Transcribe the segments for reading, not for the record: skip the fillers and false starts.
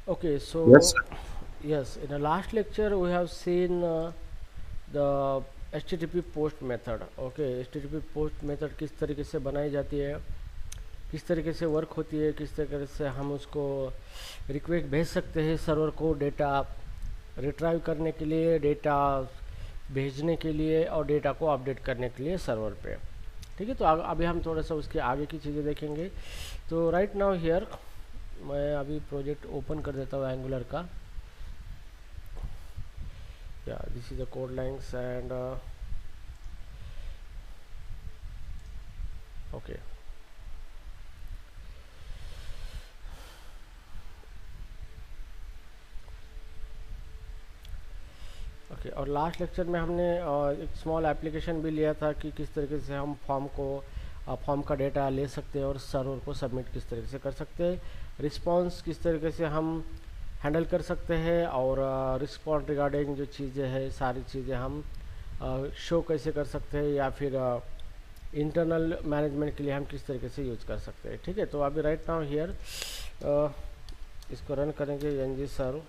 Okay, Yes, so sir. yes, in the last lecture we have seen the HTTP post method. Okay, HTTP post method किस तरीके से बनाई जाती है, किस तरीके से वर्क होती है, किस तरीके से हम उसको रिक्वेस्ट भेज सकते हैं सर्वर को डेटा रिट्राइव करने के लिए, डेटा भेजने के लिए और डेटा को अपडेट करने के लिए सर्वर पे। ठीक है, तो अभी हम थोड़ा सा उसके आगे की चीज़ें देखेंगे। तो राइट नाउ हियर मैं अभी प्रोजेक्ट ओपन कर देता हूँ एंगुलर का। Yeah, this is the code lines and okay. Okay, और लास्ट लेक्चर में हमने एक स्मॉल एप्लीकेशन भी लिया था कि किस तरीके से हम फॉर्म का डेटा ले सकते हैं और सर्वर को सबमिट किस तरीके से कर सकते हैं, रिस्पांस किस तरीके से हम हैंडल कर सकते हैं, और रिस्पॉन्स रिगार्डिंग जो चीज़ें हैं सारी चीज़ें हम शो कैसे कर सकते हैं, या फिर इंटरनल मैनेजमेंट के लिए हम किस तरीके से यूज़ कर सकते हैं। ठीक है, तो अभी राइट नाउ हियर इसको रन करेंगे एन जी सर्व।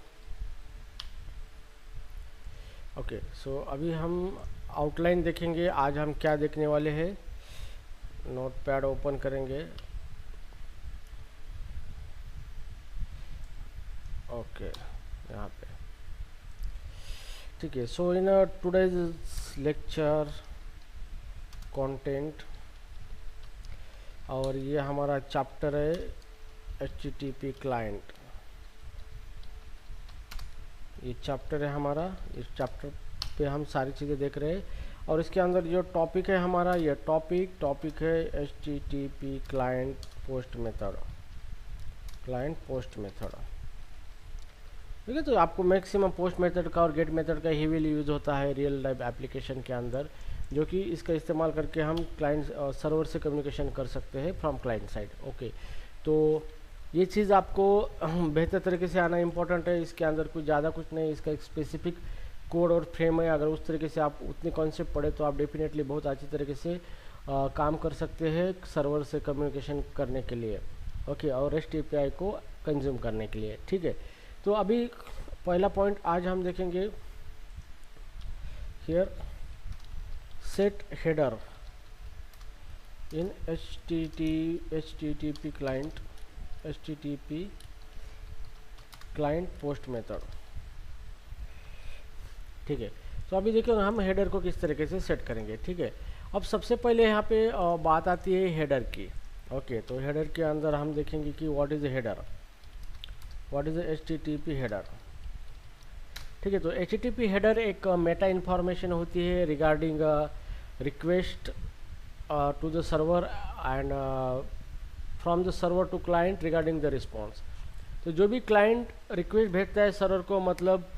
ओके, सो अभी हम आउटलाइन देखेंगे, आज हम क्या देखने वाले हैं। नोट पैड ओपन करेंगे। ओके, यहाँ पे ठीक है। सो इन टुडेज लेक्चर कंटेंट, और ये हमारा चैप्टर है HTTP क्लाइंट। ये चैप्टर है हमारा, इस चैप्टर पे हम सारी चीज़ें देख रहे हैं। और इसके अंदर जो टॉपिक है हमारा, ये टॉपिक है HTTP client post method. Client post method, ठीक है। तो आपको मैक्सिमम पोस्ट मेथड का और गेट मेथड का हेवीली यूज़ होता है रियल लाइफ एप्लीकेशन के अंदर, जो कि इसका इस्तेमाल करके हम क्लाइंट सर्वर से कम्युनिकेशन कर सकते हैं फ्रॉम क्लाइंट साइड। ओके, तो ये चीज़ आपको बेहतर तरीके से आना इम्पोर्टेंट है। इसके अंदर कुछ ज़्यादा कुछ नहीं, इसका एक स्पेसिफिक कोड और फ्रेम है। अगर उस तरीके से आप उतने कॉन्सेप्ट पढ़े तो आप डेफिनेटली बहुत अच्छी तरीके से काम कर सकते हैं सर्वर से कम्युनिकेशन करने के लिए। ओके, और रेस्ट एपीआई को कंज्यूम करने के लिए। ठीक है, तो अभी पहला पॉइंट आज हम देखेंगे here, set header in HTTP client post method. ठीक है, तो अभी देखिए हम हेडर को किस तरीके से सेट करेंगे। ठीक है, अब सबसे पहले यहाँ पे बात आती है हेडर की। ओके, तो हेडर के अंदर हम देखेंगे कि what is header, what is HTTP header. ठीक है, तो HTTP हेडर एक मेटा इंफॉर्मेशन होती है regarding request to the server and from the server to client regarding the response. तो जो भी क्लाइंट रिक्वेस्ट भेजता है सर्वर को, मतलब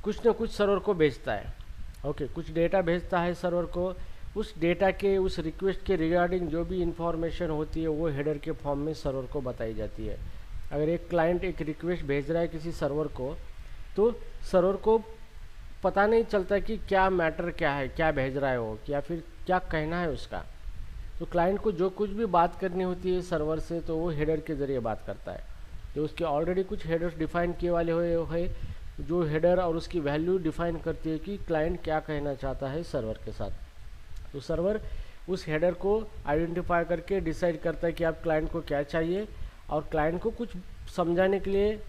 कुछ ना कुछ सर्वर को भेजता है। ओके, कुछ डेटा भेजता है सर्वर को, उस डेटा के उस रिक्वेस्ट के रिगार्डिंग जो भी इंफॉर्मेशन होती है वो हेडर के फॉर्म में सर्वर को बताई जाती है। अगर एक क्लाइंट एक रिक्वेस्ट भेज रहा है किसी सर्वर को, तो सर्वर को पता नहीं चलता कि क्या मैटर क्या है, क्या भेज रहा है वो, या फिर क्या कहना है उसका। तो क्लाइंट को जो कुछ भी बात करनी होती है सर्वर से, तो वो हेडर के ज़रिए बात करता है। तो उसके ऑलरेडी कुछ हेडर्स डिफाइन किए वाले हुए है, जो हेडर और उसकी वैल्यू डिफाइन करती है कि क्लाइंट क्या कहना चाहता है सर्वर के साथ। तो सर्वर उस हेडर को आइडेंटिफाई करके डिसाइड करता है कि आप क्लाइंट को क्या चाहिए, और क्लाइंट को कुछ समझाने के लिए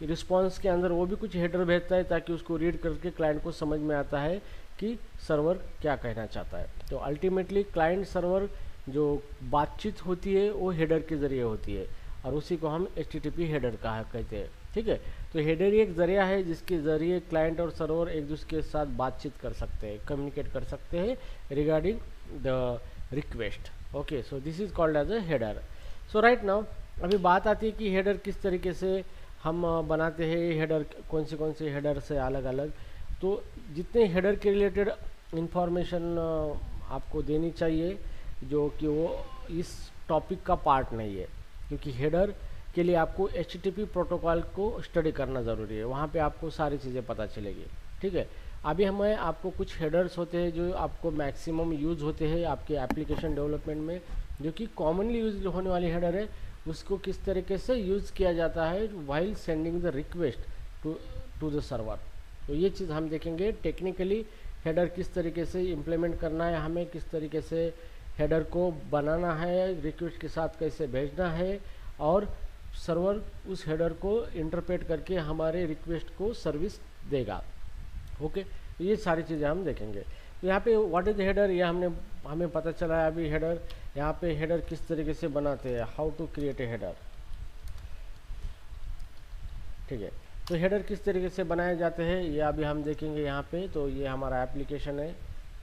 रिस्पॉन्स के अंदर वो भी कुछ हेडर भेजता है, ताकि उसको रीड करके क्लाइंट को समझ में आता है कि सर्वर क्या कहना चाहता है। तो अल्टीमेटली क्लाइंट सर्वर जो बातचीत होती है वो हेडर के ज़रिए होती है, और उसी को हम HTTP हेडर कहा कहते हैं। ठीक है, तो हेडर ही एक ज़रिया है जिसके ज़रिए क्लाइंट और सर्वर एक दूसरे के साथ बातचीत कर सकते हैं, कम्युनिकेट कर सकते हैं regarding the request. Okay, so this is called as a header. So right now अभी बात आती है कि हेडर किस तरीके से हम बनाते हैं। हेडर कौन से हेडर से अलग अलग, तो जितने हेडर के रिलेटेड इंफॉर्मेशन आपको देनी चाहिए जो कि वो इस टॉपिक का पार्ट नहीं है, क्योंकि हेडर के लिए आपको HTTP प्रोटोकॉल को स्टडी करना ज़रूरी है, वहाँ पे आपको सारी चीज़ें पता चलेगी। ठीक है, अभी हमें आपको कुछ हेडर्स होते हैं जो आपको मैक्सिमम यूज़ होते हैं आपके एप्लीकेशन डेवलपमेंट में, जो कि कॉमनली यूज होने वाली हेडर है, उसको किस तरीके से यूज़ किया जाता है while sending the request to the server. तो ये चीज़ हम देखेंगे टेक्निकली, हेडर किस तरीके से इम्प्लीमेंट करना है, हमें किस तरीके से हेडर को बनाना है, रिक्वेस्ट के साथ कैसे भेजना है, और सर्वर उस हेडर को इंटरप्रेट करके हमारे रिक्वेस्ट को सर्विस देगा। ओके, तो ये सारी चीज़ें हम देखेंगे। तो यहाँ पे व्हाट इज हेडर, ये हमें पता चला है अभी हेडर। यहाँ पे हेडर किस तरीके से बनाते हैं, how to create a header. ठीक है, तो हेडर किस तरीके से बनाए जाते हैं ये अभी हम देखेंगे यहाँ पे। तो ये हमारा एप्लीकेशन है,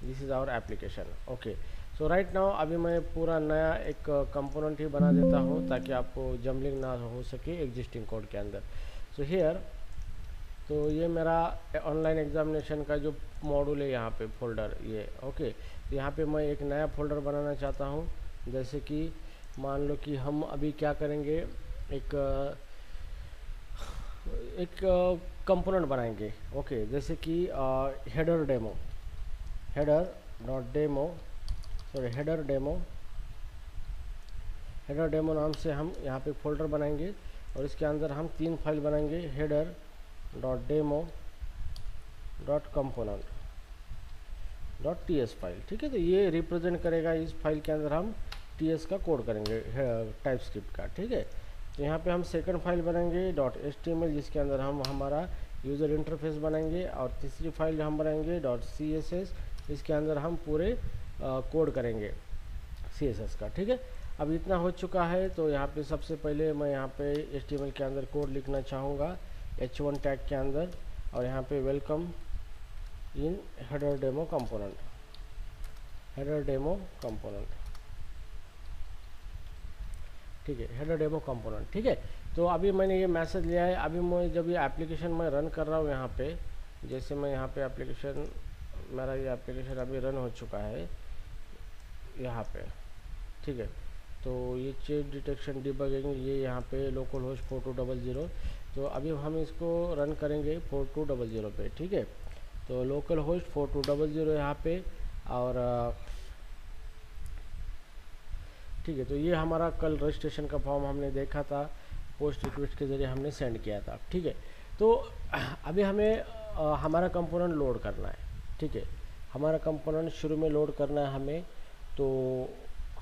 this is our application. Okay, so right now अभी मैं पूरा नया एक कंपोनेंट ही बना देता हूँ ताकि आपको जम्बलिंग ना हो सके एग्जिस्टिंग कोड के अंदर। सो हियर, तो ये मेरा ऑनलाइन एग्जामिनेशन का जो मॉड्यूल है यहाँ पे फोल्डर ये। ओके, तो यहाँ पे मैं एक नया फोल्डर बनाना चाहता हूँ। जैसे कि मान लो कि हम अभी क्या करेंगे, एक कंपोनेंट बनाएंगे। ओके, जैसे कि header demo, header dot demo, sorry header demo नाम से हम यहाँ पे फोल्डर बनाएंगे और इसके अंदर हम 3 फाइल बनाएंगे, header dot demo dot component dot TS file. ठीक है, तो ये रिप्रेजेंट करेगा, इस फाइल के अंदर हम टीएस का कोड करेंगे टाइप स्क्रिप्ट का। ठीक है, तो यहाँ पे हम सेकंड फाइल बनाएंगे डॉट एचटीएमएल, जिसके अंदर हम हमारा यूज़र इंटरफेस बनाएंगे, और तीसरी फाइल हम बनाएंगे डॉट सीएसएस, इसके अंदर हम पूरे कोड करेंगे सीएसएस का। ठीक है, अब इतना हो चुका है। तो यहाँ पे सबसे पहले मैं यहाँ पे एचटीएमएल के अंदर कोड लिखना चाहूँगा h1 टैग के अंदर, और यहाँ पे welcome in header demo component, header demo component. ठीक है, हेडर डेमो कंपोनेंट। ठीक है, तो अभी मैंने ये मैसेज लिया है। अभी मैं जब ये एप्लीकेशन मैं रन कर रहा हूँ यहाँ पे, जैसे मैं यहाँ पे एप्लीकेशन, मेरा ये एप्लीकेशन अभी रन हो चुका है यहाँ पे। ठीक है, तो ये चेक डिटेक्शन डिबगिंग, ये यहाँ पे लोकल होस्ट 4200। तो अभी हम इसको रन करेंगे 4200 पे। ठीक है, तो लोकल होस्ट 4200 यहाँ पे, और ठीक है, तो ये हमारा कल रजिस्ट्रेशन का फॉर्म हमने देखा था, पोस्ट रिक्वेस्ट के ज़रिए हमने सेंड किया था। ठीक है, तो अभी हमें हमारा कंपोनेंट लोड करना है। ठीक है, हमारा कंपोनेंट शुरू में लोड करना है हमें। तो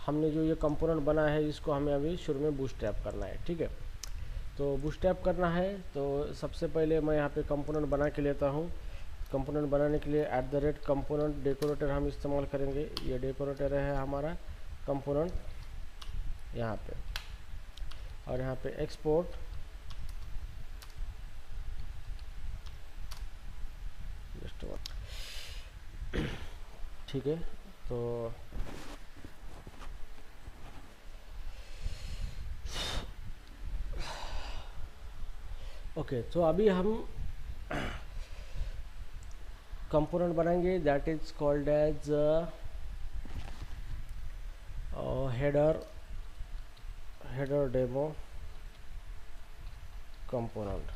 हमने जो ये कंपोनेंट बना है इसको हमें अभी शुरू में बूटस्ट्रैप करना है। ठीक है, तो बूटस्ट्रैप करना है तो सबसे पहले मैं यहाँ पे कंपोनेंट बना के लेता हूँ। कंपोनेंट बनाने के लिए @component डेकोरेटर हम इस्तेमाल करेंगे। ये डेकोरेटर है हमारा कंपोनेंट यहाँ पे, और यहाँ पे एक्सपोर्ट, ठीक है, तो ओके, तो अभी हम कंपोनेंट बनाएंगे that is called as header demo component.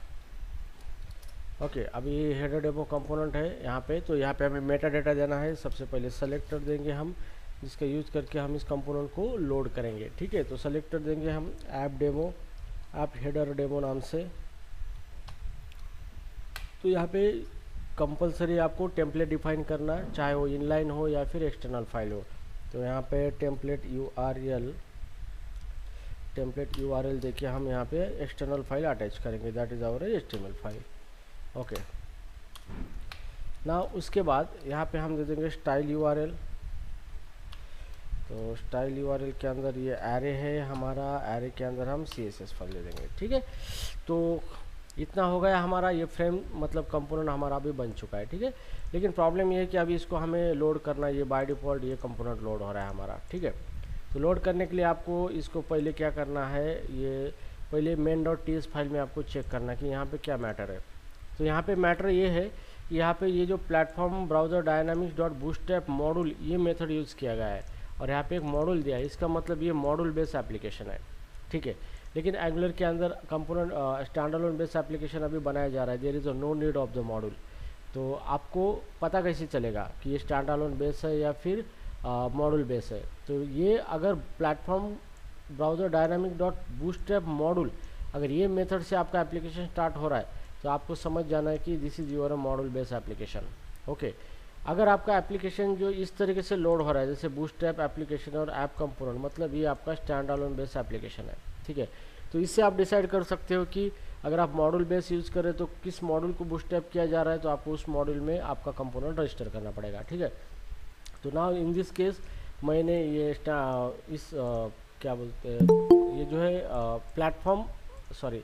Okay, अभी हेडर डेमो कंपोनेंट है यहाँ पे। तो यहाँ पे हमें मेटा डेटा देना है। सबसे पहले सेलेक्टर देंगे हम, जिसका यूज़ करके हम इस कंपोनेंट को लोड करेंगे। ठीक है, तो सेलेक्टर देंगे हम ऐप हेडर डेमो नाम से। तो यहाँ पे कंपलसरी आपको टेम्पलेट डिफाइन करना, चाहे वो इनलाइन हो या फिर एक्सटर्नल फाइल हो। तो यहाँ पे टेम्पलेट यूआरएल देखिए, हम यहाँ पे एक्सटर्नल फाइल अटैच करेंगे, that is our HTML file. Okay, ना उसके बाद यहाँ पे हम दे देंगे स्टाइल यूआरएल। तो स्टाइल यूआरएल के अंदर ये एरे है हमारा, एरे के अंदर हम CSS फाइल दे देंगे। ठीक है, तो इतना हो गया हमारा, ये फ्रेम मतलब कंपोनेंट हमारा अभी बन चुका है। ठीक है, लेकिन प्रॉब्लम ये है कि अभी इसको हमें लोड करना है। ये बाय डिफ़ॉल्ट ये कंपोनेंट लोड हो रहा है हमारा। ठीक है, तो लोड करने के लिए आपको इसको पहले क्या करना है, ये पहले main.ts फाइल में आपको चेक करना कि यहाँ पे क्या मैटर है। तो यहाँ पे मैटर ये है कि यहाँ पे ये जो platform browser dynamics dot bootstrap module, ये मेथड यूज़ किया गया है, और यहाँ पे एक मॉड्यूल दिया है। इसका मतलब ये मॉड्यूल बेस्ड एप्लीकेशन है। ठीक है, लेकिन एंगुलर के अंदर कंपोनेंट स्टैंडअलोन बेस्ड एप्लीकेशन अभी बनाया जा रहा है। There is a no need of the module. तो आपको पता कैसे चलेगा कि ये स्टैंडअलोन बेस है या फिर मॉड्यूल बेस है। तो ये अगर platform browser dynamic dot bootstrap module, अगर ये मेथड से आपका एप्लीकेशन स्टार्ट हो रहा है तो आपको समझ जाना है कि this is your module based application. Okay, अगर आपका एप्लीकेशन जो इस तरीके से लोड हो रहा है जैसे बूटस्ट्रैप एप्लीकेशन और ऐप कंपोनेंट, मतलब ये आपका स्टैंड अलोन बेस्ड एप्लीकेशन है, ठीक है। तो इससे आप डिसाइड कर सकते हो कि अगर आप मॉड्यूल बेस यूज़ करें तो किस मॉड्यूल को बूटस्ट्रैप किया जा रहा है, तो आपको उस मॉड्यूल में आपका कंपोनेंट रजिस्टर करना पड़ेगा, ठीक है। तो नाउ इन दिस केस मैंने ये क्या बोलते हैं, ये जो है platform sorry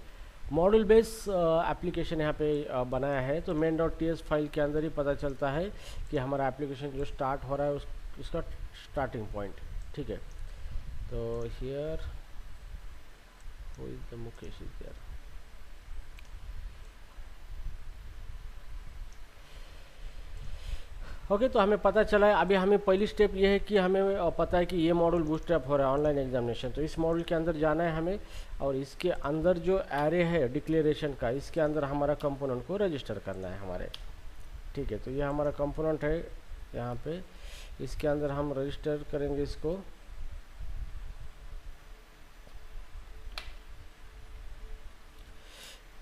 module base application यहाँ पे बनाया है। तो main.ts फाइल के अंदर ही पता चलता है कि हमारा एप्लीकेशन जो स्टार्ट हो रहा है उसका स्टार्टिंग पॉइंट, ठीक है। तो here who is the Mukesh is there. Okay, तो हमें पता चला है। अभी हमें पहली स्टेप ये है कि हमें पता है कि ये मॉड्यूल बूटस्ट्रैप हो रहा है ऑनलाइन एग्जामिनेशन, तो इस मॉड्यूल के अंदर जाना है हमें, और इसके अंदर जो एरे है डिक्लेरेशन का, इसके अंदर हमारा कंपोनेंट को रजिस्टर करना है हमारे, ठीक है। तो ये हमारा कंपोनेंट है यहाँ पे, इसके अंदर हम रजिस्टर करेंगे इसको।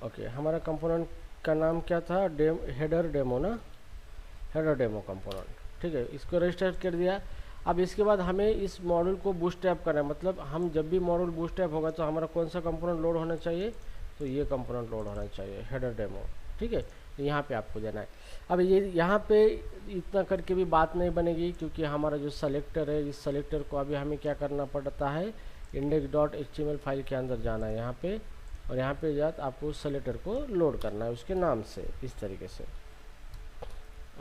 ओके, हमारा कंपोनेंट का नाम क्या था, हेडर डेमो ना, हेडर डेमो कंपोनेंट, ठीक है। इसको रजिस्टर कर दिया। अब इसके बाद हमें इस मॉड्यूल को बूटस्ट्रैप करना है, मतलब हम जब भी मॉड्यूल बूटस्ट्रैप होगा तो हमारा कौन सा कंपोनेंट लोड होना चाहिए, तो ये कंपोनेंट लोड होना चाहिए, हेडर डेमो, ठीक है। तो यहाँ पे आपको देना है। अब ये यहाँ पे इतना करके भी बात नहीं बनेगी, क्योंकि हमारा जो सेलेक्टर है, इस सेलेक्टर को अभी हमें क्या करना पड़ता है, index.html फाइल के अंदर जाना है यहाँ पे, और यहाँ पे जात आपको उस सेलेक्टर को लोड करना है उसके नाम से, इस तरीके से,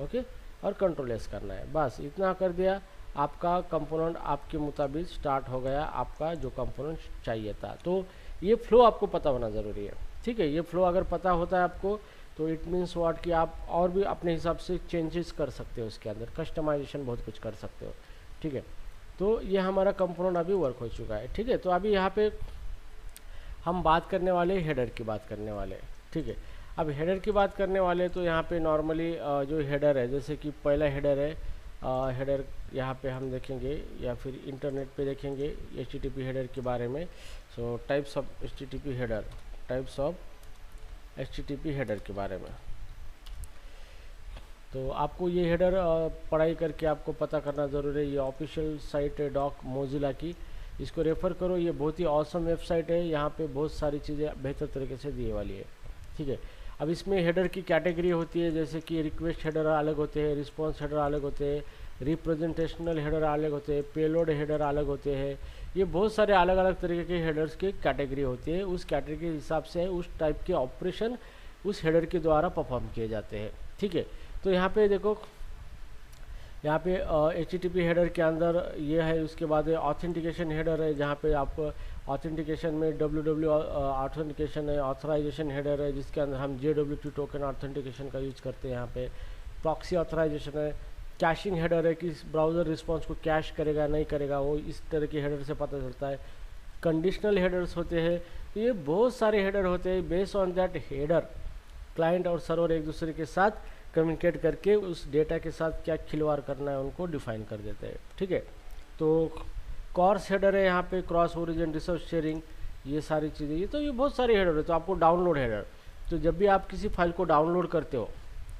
ओके। और कंट्रोल एस करना है, बस इतना कर दिया, आपका कंपोनेंट आपके मुताबिक स्टार्ट हो गया, आपका जो कंपोनेंट चाहिए था। तो ये फ्लो आपको पता होना ज़रूरी है, ठीक है। ये फ्लो अगर पता होता है आपको तो इट मीन्स व्हाट कि आप और भी अपने हिसाब से चेंजेस कर सकते हो, उसके अंदर कस्टमाइजेशन बहुत कुछ कर सकते हो, ठीक है। तो ये हमारा कंपोनेंट अभी वर्क हो चुका है, ठीक है। तो अभी यहाँ पे हम बात करने वाले हेडर की बात करने वाले, ठीक है। अब हेडर की बात करने वाले तो यहाँ पे नॉर्मली जो हेडर है, जैसे कि पहला हेडर है, हेडर यहाँ पे हम देखेंगे या फिर इंटरनेट पे देखेंगे HTTP हेडर के बारे में। सो types of HTTP header, types of HTTP header के बारे में। तो आपको ये हेडर पढ़ाई करके आपको पता करना ज़रूरी है। ये ऑफिशियल साइट है डॉक मोजिला की, इसको रेफ़र करो, ये बहुत ही ऑसम वेबसाइट है, यहाँ पे बहुत सारी चीज़ें बेहतर तरीके से दी वाली है, ठीक है। अब इसमें हेडर की कैटेगरी होती है, जैसे कि रिक्वेस्ट हेडर अलग होते हैं, रिस्पांस हेडर अलग होते हैं, रिप्रेजेंटेशनल हेडर अलग होते हैं, पेलोड हेडर अलग होते हैं। ये बहुत सारे अलग अलग तरीके के हेडर्स की कैटेगरी होती है, उस कैटेगरी के हिसाब से उस टाइप के ऑपरेशन उस हेडर के द्वारा परफॉर्म किए जाते हैं, ठीक है। तो यहाँ पे देखो, यहाँ पे HTTP हेडर के अंदर ये है, उसके बाद ऑथेंटिकेशन हेडर है, जहाँ पे आप ऑथेंटिकेशन में www ऑथेंटिकेशन है, ऑथराइजेशन हेडर है जिसके अंदर हम JWT टोकन ऑथेंटिकेशन का यूज़ करते हैं, यहाँ पे प्रॉक्सी ऑथराइजेशन है, कैशिंग हेडर है कि ब्राउज़र रिस्पॉन्स को कैश करेगा नहीं करेगा, वो इस तरह के हेडर से पता चलता है। कंडीशनल हेडर्स होते हैं, ये बहुत सारे हेडर होते हैं, based on that header client और सर्वर एक दूसरे के साथ कम्युनिकेट करके उस डेटा के साथ क्या खिलवाड़ करना है उनको डिफाइन कर देते हैं, ठीक है। तो कॉर्स हेडर है, यहाँ पे क्रॉस ओरिजिन रिसोर्स शेयरिंग, ये सारी चीज़ें, ये बहुत सारे हेडर है। तो आपको डाउनलोड हेडर, तो जब भी आप किसी फाइल को डाउनलोड करते हो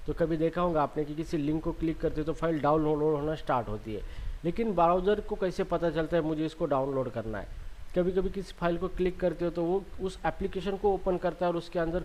तो कभी देखा होगा आपने कि किसी लिंक को क्लिक करते हो तो फाइल डाउनलोड होना स्टार्ट होती है, लेकिन ब्राउज़र को कैसे पता चलता है मुझे इसको डाउनलोड करना है। कभी कभी किसी फाइल को क्लिक करते हो तो वो उस एप्लीकेशन को ओपन करता है और उसके अंदर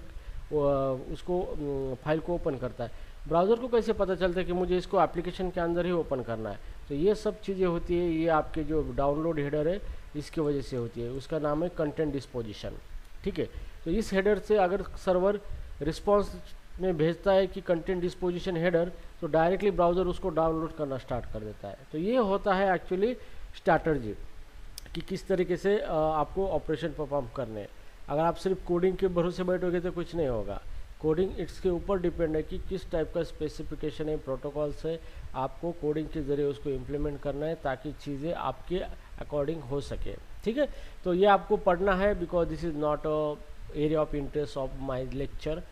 उसको फाइल को ओपन करता है। ब्राउज़र को कैसे पता चलता है कि मुझे इसको एप्लीकेशन के अंदर ही ओपन करना है, तो ये सब चीज़ें होती है, ये आपके जो डाउनलोड हेडर है इसकी वजह से होती है, उसका नाम है कंटेंट डिस्पोजिशन, ठीक है। तो इस हेडर से अगर सर्वर रिस्पॉन्स में भेजता है कि कंटेंट डिस्पोजिशन हेडर, तो डायरेक्टली ब्राउज़र उसको डाउनलोड करना स्टार्ट कर देता है। तो ये होता है एक्चुअली स्ट्रैटेजी कि किस तरीके से आपको ऑपरेशन परफॉर्म करने। अगर आप सिर्फ कोडिंग के भरोसे बैठोगे तो कुछ नहीं होगा, कोडिंग इसके ऊपर डिपेंड है कि किस टाइप का स्पेसिफिकेशन है, प्रोटोकॉल्स है, आपको कोडिंग के ज़रिए उसको इम्प्लीमेंट करना है ताकि चीज़ें आपके अकॉर्डिंग हो सके, ठीक है। तो ये आपको पढ़ना है, because this is not area of interest of my lecture,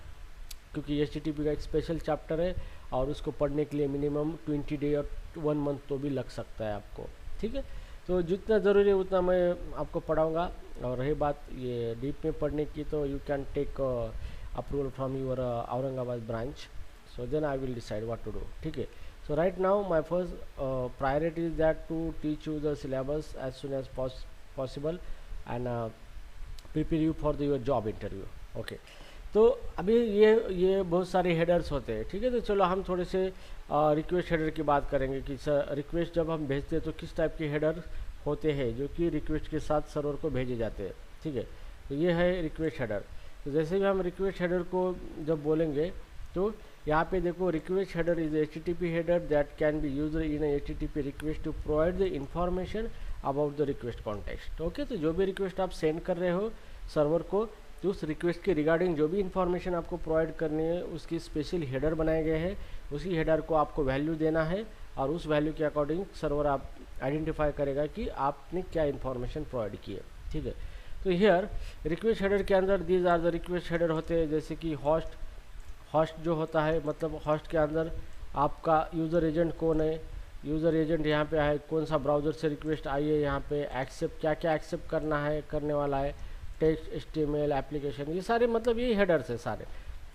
क्योंकि HTTP का एक स्पेशल चैप्टर है और उसको पढ़ने के लिए मिनिमम 20 डे और 1 मंथ तो भी लग सकता है आपको, ठीक है। तो जितना ज़रूरी है उतना मैं आपको पढ़ाऊँगा। और रही बात ये डीप में पढ़ने की, तो you can take approval from your Aurangabad branch, so then I will decide what to do. ठीक है, so right now my first priority is that to teach you the syllabus as soon as possible and prepare you for your job interview. Okay, तो अभी ये बहुत सारे headers होते हैं, ठीक है। तो चलो हम थोड़े से रिक्वेस्ट हेडर की बात करेंगे कि सर रिक्वेस्ट जब हम भेजते हैं तो किस टाइप के हेडर होते हैं जो कि रिक्वेस्ट के साथ सर्वर को भेजे जाते हैं, ठीक है। तो ये है रिक्वेस्ट हेडर। तो जैसे भी हम रिक्वेस्ट हेडर को जब बोलेंगे तो यहाँ पे देखो, request header is HTTP header that can be used in HTTP request to provide the information about the request context. Okay, तो जो भी रिक्वेस्ट आप सेंड कर रहे हो सर्वर को, तो उस रिक्वेस्ट के रिगार्डिंग जो भी इंफॉर्मेशन आपको प्रोवाइड करनी है उसकी स्पेशल हेडर बनाए गए हैं। उसी हेडर को आपको वैल्यू देना है और उस वैल्यू के अकॉर्डिंग सर्वर आप आइडेंटिफाई करेगा कि आपने क्या इंफॉर्मेशन प्रोवाइड की है, ठीक है। तो हियर रिक्वेस्ट हेडर के अंदर these are the request header होते हैं, जैसे कि होस्ट जो होता है, मतलब होस्ट के अंदर आपका यूज़र एजेंट कौन है, यूज़र एजेंट यहाँ पे है, कौन सा ब्राउज़र से रिक्वेस्ट आई है, यहाँ पे एक्सेप्ट क्या क्या एक्सेप्ट करना है, करने वाला है, टेक्स्ट, HTML, एप्लीकेशन, ये सारे मतलब ये हेडर्स है सारे,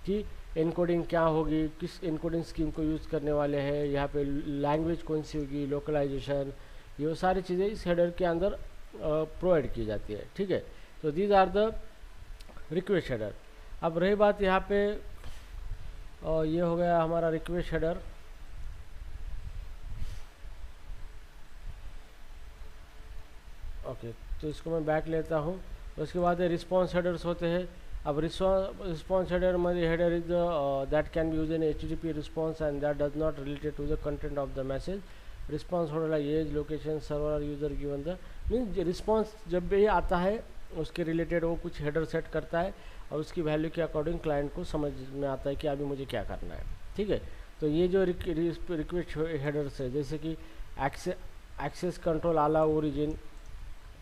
कि इनकोडिंग क्या होगी, किस इनकोडिंग स्कीम को यूज़ करने वाले हैं, यहाँ पे लैंग्वेज कौन सी होगी, लोकलाइजेशन, ये सारी चीज़ें इस हेडर के अंदर प्रोवाइड की जाती है, ठीक है। तो these are the request header. अब रही बात यहाँ पे ये हो गया हमारा रिक्वेस्ट हेडर। ओके, तो इसको मैं बैक लेता हूँ। उसके बाद रिस्पॉन्स हेडर्स होते हैं। अब रिस्पॉन्स हेडर मध्ये header is that can be use in HTTP response and that does not related to the content of the message. Response होने वाला age, location, server, user given the means response जब भी आता है उसके related वो कुछ हेडर सेट करता है और उसकी वैल्यू के अकॉर्डिंग क्लाइंट को समझ में आता है कि अभी मुझे क्या करना है, ठीक है। तो ये जो रिक्वेस्ट हेडर्स है, जैसे कि एक्सेस कंट्रोल आला ओरिजिन,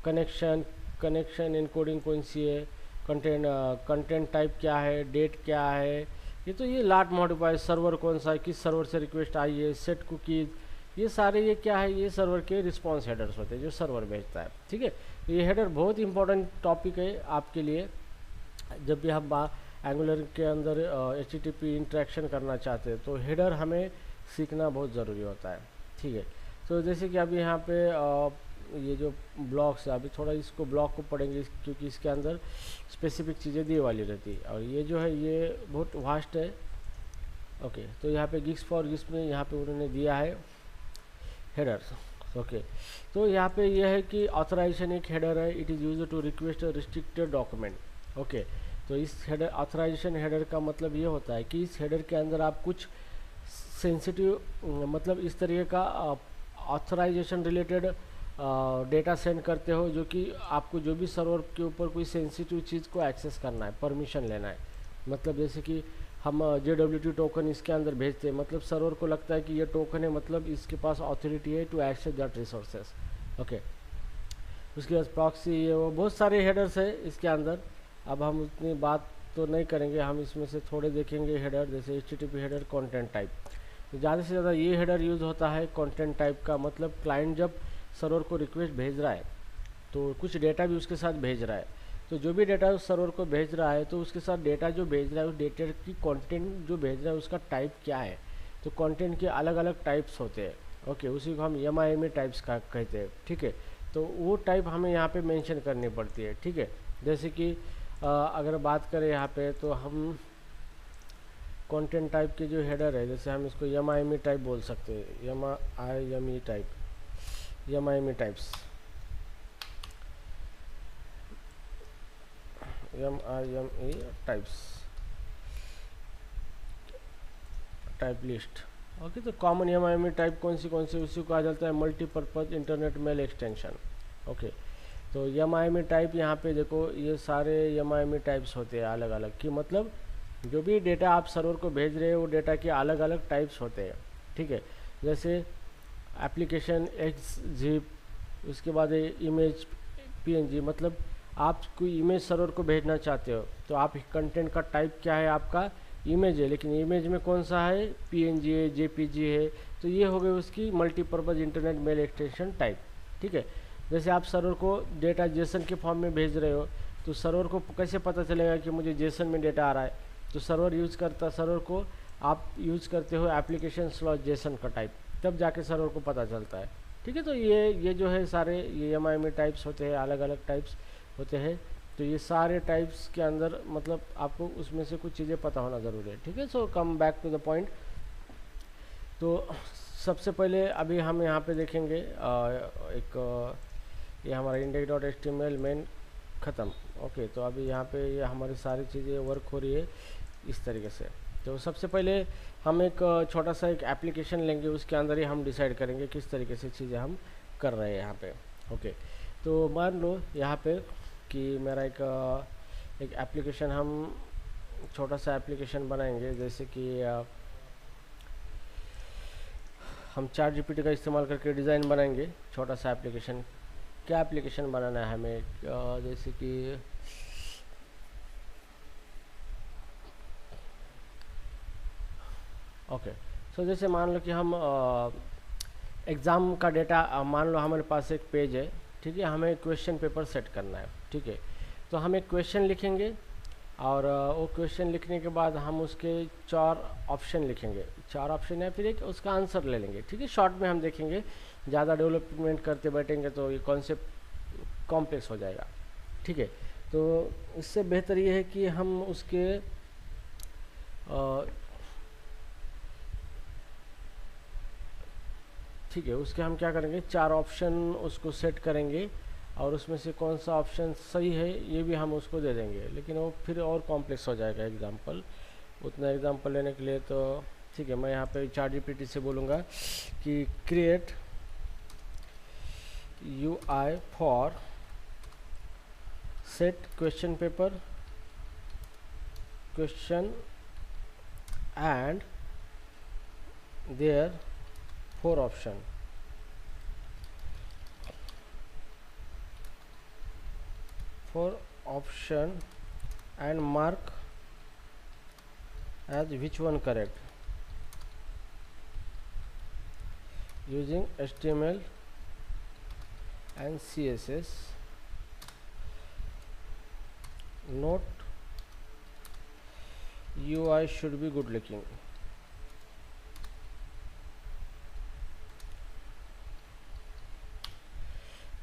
कनेक्शन इनकोडिंग कौन सी है, कंटेंट टाइप क्या है, डेट क्या है, ये लाट मॉडिफाई, सर्वर कौन सा है, किस सर्वर से रिक्वेस्ट आई है, सेट कुकीज़, ये सारे ये क्या है, ये सर्वर के रिस्पॉन्स हेडर्स होते हैं जो सर्वर भेजता है, ठीक है। तो ये हेडर बहुत इंपॉर्टेंट टॉपिक है आपके लिए जब भी हम एंगुलर के अंदर HTTP इंटरेक्शन करना चाहते हैं, तो हेडर हमें सीखना बहुत ज़रूरी होता है, ठीक है। तो जैसे कि अभी यहाँ पे ये जो ब्लॉक्स है, अभी थोड़ा इसको ब्लॉक को पढ़ेंगे क्योंकि इसके अंदर स्पेसिफिक चीज़ें दी वाली रहती है और ये जो है ये बहुत वास्ट है। ओके, तो यहाँ पे गिग्स फॉर गिग्स में यहाँ पे उन्होंने दिया है हेडर्स। ओके, तो यहाँ पे ये है कि ऑथराइजेशन एक हेडर है, it is use to request restricted document. Okay, तो इस हेडर ऑथराइजेशन हेडर का मतलब ये होता है कि इस हेडर के अंदर आप कुछ सेंसिटिव मतलब इस तरीके का ऑथराइजेशन रिलेटेड डेटा सेंड करते हो जो कि आपको जो भी सर्वर के ऊपर कोई सेंसिटिव चीज़ को एक्सेस करना है, परमिशन लेना है। मतलब जैसे कि हम JWT टोकन इसके अंदर भेजते हैं, मतलब सर्वर को लगता है कि ये टोकन है, मतलब इसके पास अथॉरिटी है to access that resources. Okay, उसके बाद प्रॉक्सी, ये वो बहुत सारे हेडर्स है इसके अंदर। अब हम उतनी बात तो नहीं करेंगे, हम इसमें से थोड़े देखेंगे हेडर, जैसे HTTP हेडर, कंटेंट टाइप। तो ज़्यादा से ज़्यादा ये हेडर यूज़ होता है कंटेंट टाइप का, मतलब क्लाइंट जब सर्वर को रिक्वेस्ट भेज रहा है तो कुछ डेटा भी उसके साथ भेज रहा है, तो जो भी डेटा उस सर्वर को भेज रहा है तो उसके साथ डेटा जो भेज रहा है उस डेटा की कंटेंट जो भेज रहा है उसका टाइप क्या है। तो कंटेंट के अलग अलग टाइप्स होते हैं। ओके, उसी को हम MIME टाइप्स का कहते हैं, ठीक है। तो वो टाइप हमें यहाँ पे मेंशन करनी पड़ती है, ठीक है। जैसे कि अगर बात करें यहाँ पे तो हम कंटेंट टाइप के जो हेडर है, जैसे हम इसको MIME टाइप बोल सकते हैं, MIME type, MIME types, MIME types, type list. Okay, तो कॉमन MIME टाइप कौन सी उसी को कहा जाता है multipurpose internet mail extension. Okay, तो MIME टाइप यहाँ पे देखो, ये सारे MIME टाइप्स होते हैं अलग अलग, कि मतलब जो भी डेटा आप सर्वर को भेज रहे हो वो डेटा के अलग अलग टाइप्स होते हैं, ठीक है। जैसे एप्लीकेशन XZIP, उसके बाद इमेज PNG, मतलब आप कोई इमेज सर्वर को भेजना चाहते हो तो आप कंटेंट का टाइप क्या है, आपका इमेज है, लेकिन इमेज में कौन सा है, PNG है, JPG है, तो ये हो गए उसकी multipurpose internet mail extension type, ठीक है। जैसे आप सर्वर को डेटा जेसन के फॉर्म में भेज रहे हो, तो सर्वर को कैसे पता चलेगा कि मुझे जेसन में डेटा आ रहा है? तो सर्वर को आप यूज़ करते हो एप्लीकेशन स्लॉट जेसन का टाइप, तब जाके सर्वर को पता चलता है। ठीक है, तो ये जो है सारे ये एमआईएमई टाइप्स होते हैं, अलग अलग टाइप्स होते हैं। तो ये सारे टाइप्स के अंदर मतलब आपको उसमें से कुछ चीज़ें पता होना ज़रूरी है। ठीक है, so come back to the point. तो सबसे पहले अभी हम यहाँ पे देखेंगे ये हमारा index.html मेन ख़त्म। ओके, तो अभी यहाँ पे ये हमारी सारी चीज़ें वर्क हो रही है इस तरीके से। तो सबसे पहले हम एक छोटा सा एक एप्लीकेशन लेंगे, उसके अंदर ही हम डिसाइड करेंगे किस तरीके से चीज़ें हम कर रहे हैं यहाँ पे। ओके, तो मान लो यहाँ पे कि मेरा एक एप्लीकेशन, हम छोटा सा एप्लीकेशन बनाएंगे, जैसे कि हम चार्ट जीपीटी का इस्तेमाल करके डिज़ाइन बनाएंगे छोटा सा एप्लीकेशन। क्या एप्लीकेशन बनाना है हमें? जैसे कि ओके, सो जैसे मान लो कि हम एग्ज़ाम का डेटा, मान लो हमारे पास एक पेज है, ठीक है, हमें क्वेश्चन पेपर सेट करना है। ठीक है, तो हम एक क्वेश्चन लिखेंगे और वो क्वेश्चन लिखने के बाद हम उसके 4 ऑप्शन लिखेंगे, 4 ऑप्शन या फिर एक उसका आंसर ले लेंगे। ठीक है, शॉर्ट में हम देखेंगे, ज़्यादा डेवलपमेंट करते बैठेंगे तो ये कॉन्सेप्ट कॉम्प्लेक्स हो जाएगा। ठीक है, तो इससे बेहतर ये है कि हम उसके ठीक है, उसके हम क्या करेंगे, 4 ऑप्शन उसको सेट करेंगे और उसमें से कौन सा ऑप्शन सही है ये भी हम उसको दे देंगे, लेकिन वो फिर और कॉम्प्लेक्स हो जाएगा एग्जाम्पल, उतना एग्जाम्पल लेने के लिए। तो ठीक है, मैं यहाँ पे चार्ट जीपीटी से बोलूँगा कि create UI for set question paper question and there 4 option. And mark as which one correct using HTML and CSS. Note, UI should be good looking.